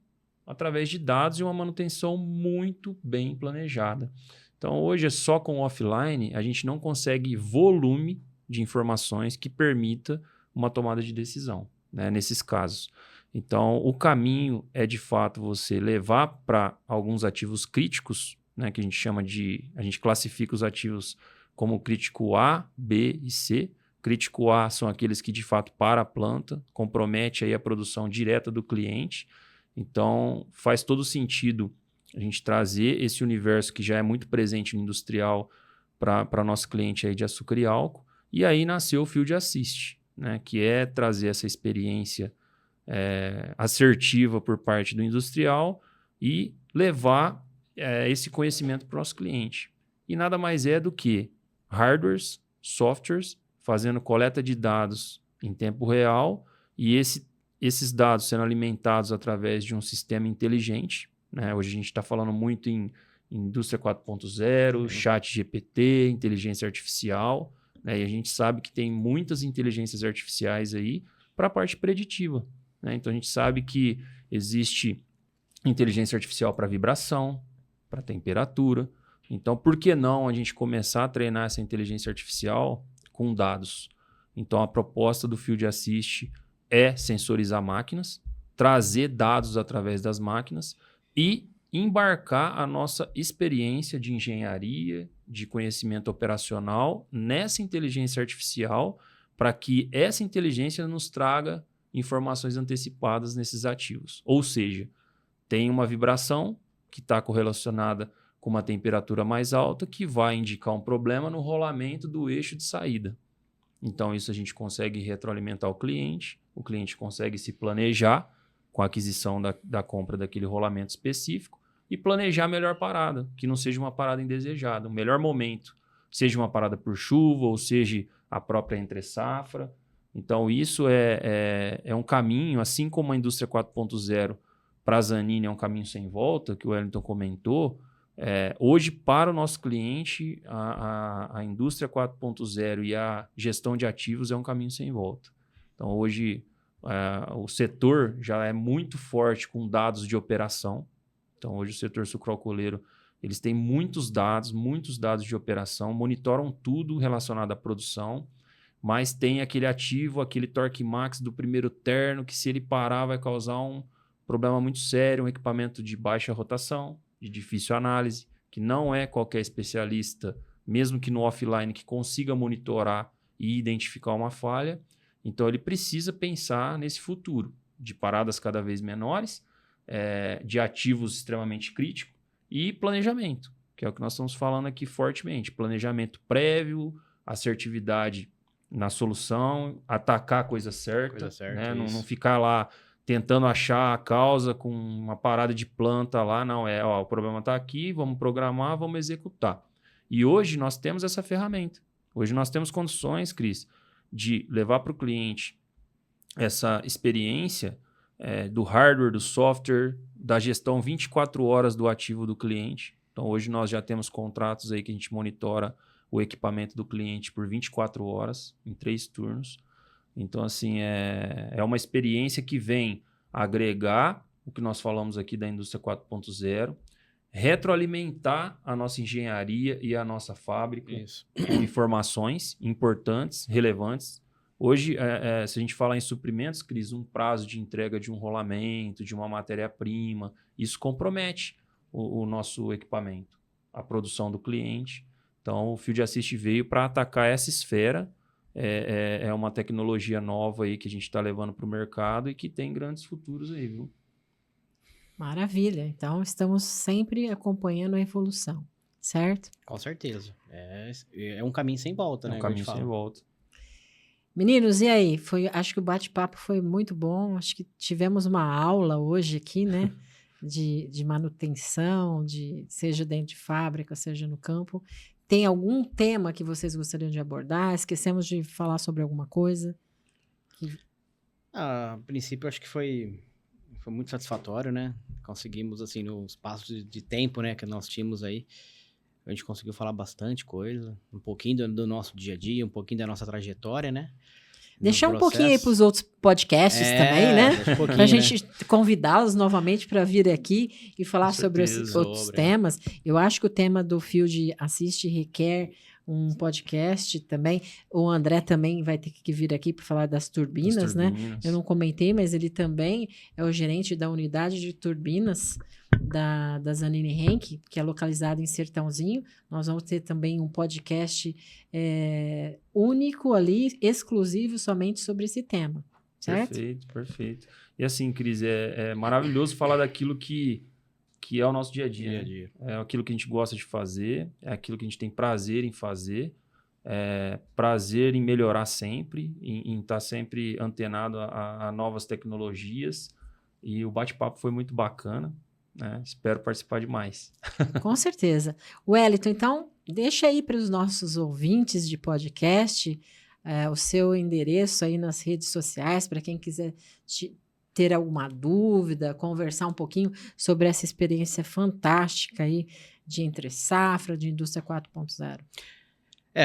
Speaker 2: através de dados e uma manutenção muito bem planejada. Então, hoje, só com o offline, a gente não consegue volume de informações que permita uma tomada de decisão, né, nesses casos. Então, o caminho é, de fato, você levar para alguns ativos críticos, né, que a gente classifica os ativos como crítico A, B e C. Crítico A são aqueles que, de fato, para a planta, compromete aí a produção direta do cliente. Então, faz todo sentido a gente trazer esse universo que já é muito presente no industrial para nosso cliente aí de açúcar e álcool. E aí nasceu o Field Assist, né, que é trazer essa experiência assertiva por parte do industrial e levar esse conhecimento para o nosso cliente. E nada mais é do que hardwares, softwares, fazendo coleta de dados em tempo real e esses dados sendo alimentados através de um sistema inteligente, né? Hoje a gente está falando muito em indústria 4.0, chat GPT, inteligência artificial, né? E a gente sabe que tem muitas inteligências artificiais aí para a parte preditiva, né? Então a gente sabe que existe inteligência artificial para vibração, para temperatura. Então, por que não a gente começar a treinar essa inteligência artificial com dados? Então, a proposta do Field Assist é sensorizar máquinas, trazer dados através das máquinas e embarcar a nossa experiência de engenharia, de conhecimento operacional nessa inteligência artificial para que essa inteligência nos traga informações antecipadas nesses ativos. Ou seja, tem uma vibração que está correlacionada com uma temperatura mais alta que vai indicar um problema no rolamento do eixo de saída. Então, isso a gente consegue retroalimentar o cliente consegue se planejar com a aquisição da compra daquele rolamento específico e planejar a melhor parada, que não seja uma parada indesejada, o melhor momento, seja uma parada por chuva ou seja a própria entre-safra. Então, isso é um caminho, assim como a indústria 4.0 para a Zanini é um caminho sem volta, que o Wellington comentou. Hoje, para o nosso cliente, a indústria 4.0 e a gestão de ativos é um caminho sem volta. Então, hoje, o setor já é muito forte com dados de operação. Então, hoje, o setor sucroalcooleiro, eles têm muitos dados de operação, monitoram tudo relacionado à produção, mas tem aquele ativo, aquele torque max do primeiro terno, que se ele parar vai causar um problema muito sério, um equipamento de baixa rotação, de difícil análise, que não é qualquer especialista, mesmo que no offline, que consiga monitorar e identificar uma falha. Então, ele precisa pensar nesse futuro de paradas cada vez menores, de ativos extremamente críticos e planejamento, que é o que nós estamos falando aqui fortemente. Planejamento prévio, assertividade na solução, atacar a coisa certa, né? Não ficar lá tentando achar a causa com uma parada de planta lá. Não, o problema está aqui, vamos programar, vamos executar. E hoje nós temos essa ferramenta. Hoje nós temos condições, Cris, de levar para o cliente essa experiência do hardware, do software, da gestão 24 horas do ativo do cliente. Então, hoje nós já temos contratos aí que a gente monitora o equipamento do cliente por 24 horas, em 3 turnos. Então, assim, é uma experiência que vem agregar o que nós falamos aqui da indústria 4.0, retroalimentar a nossa engenharia e a nossa fábrica com informações importantes, relevantes. Hoje, se a gente falar em suprimentos, Cris, um prazo de entrega de um rolamento, de uma matéria-prima, isso compromete o nosso equipamento, a produção do cliente. Então, o Field Assist veio para atacar essa esfera. É uma tecnologia nova aí que a gente está levando para o mercado e que tem grandes futuros aí, viu?
Speaker 1: Maravilha. Então, estamos sempre acompanhando a evolução, certo?
Speaker 3: Com certeza. É um caminho sem volta, né?
Speaker 2: É um caminho sem volta.
Speaker 1: Meninos, e aí? Acho que o bate-papo foi muito bom. Acho que tivemos uma aula hoje aqui, né? De manutenção, seja dentro de fábrica, seja no campo. Tem algum tema que vocês gostariam de abordar? Esquecemos de falar sobre alguma coisa?
Speaker 3: A princípio, acho que foi muito satisfatório, né? Conseguimos, assim, no espaço de tempo, né, que nós tínhamos aí, a gente conseguiu falar bastante coisa, um pouquinho do nosso dia a dia, um pouquinho da nossa trajetória, né?
Speaker 1: Deixar um pouquinho aí para os outros podcasts também, né? Para a gente convidá-los novamente para vir aqui e falar sobre esses outros temas. Eu acho que o tema do Field Assist requer um podcast também. O André também vai ter que vir aqui para falar das turbinas, né? Eu não comentei, mas ele também é o gerente da unidade de turbinas da Zanini Henke, que é localizado em Sertãozinho. Nós vamos ter também um podcast único ali, exclusivo somente sobre esse tema, certo?
Speaker 2: Perfeito. E assim, Cris, é maravilhoso falar daquilo que é o nosso dia a dia. É aquilo que a gente gosta de fazer, é aquilo que a gente tem prazer em fazer, prazer em melhorar sempre, em estar sempre antenado a novas tecnologias. E o bate-papo foi muito bacana. Espero participar de mais.
Speaker 1: Com certeza. Wellington, então, deixa aí para os nossos ouvintes de podcast o seu endereço aí nas redes sociais, para quem quiser ter alguma dúvida, conversar um pouquinho sobre essa experiência fantástica aí de entre safra, de indústria 4.0.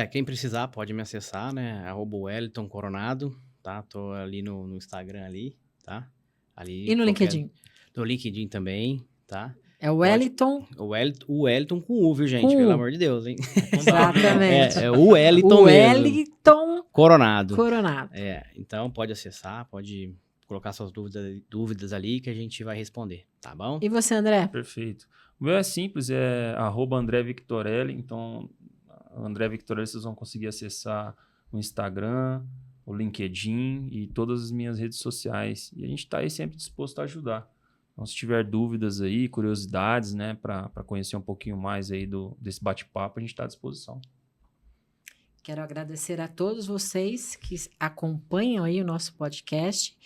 Speaker 3: Quem precisar pode me acessar, né? @Wellington Coronado, tá? Tô ali no Instagram ali, tá? Ali,
Speaker 1: e no LinkedIn?
Speaker 3: No LinkedIn também, tá?
Speaker 1: É o Wellington?
Speaker 3: O Wellington com U, viu, gente? Pelo amor de Deus, hein?
Speaker 1: Exatamente.
Speaker 3: É o Wellington mesmo.
Speaker 1: Wellington
Speaker 3: Coronado.
Speaker 1: Então
Speaker 3: pode acessar, pode colocar suas dúvidas ali que a gente vai responder, tá bom?
Speaker 1: E você, André?
Speaker 2: Perfeito. O meu é simples, é @André Victorelli. Então, André Victorelli, vocês vão conseguir acessar o Instagram, o LinkedIn e todas as minhas redes sociais. E a gente está aí sempre disposto a ajudar. Então, se tiver dúvidas aí, curiosidades, né, para conhecer um pouquinho mais aí desse bate-papo, a gente está à disposição.
Speaker 1: Quero agradecer a todos vocês que acompanham aí o nosso podcast.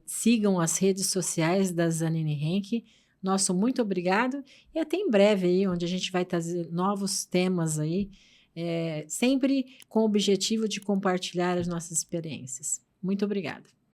Speaker 1: Sigam as redes sociais da Zanini Henke. Nosso muito obrigado e até em breve aí, onde a gente vai trazer novos temas aí, sempre com o objetivo de compartilhar as nossas experiências. Muito obrigada.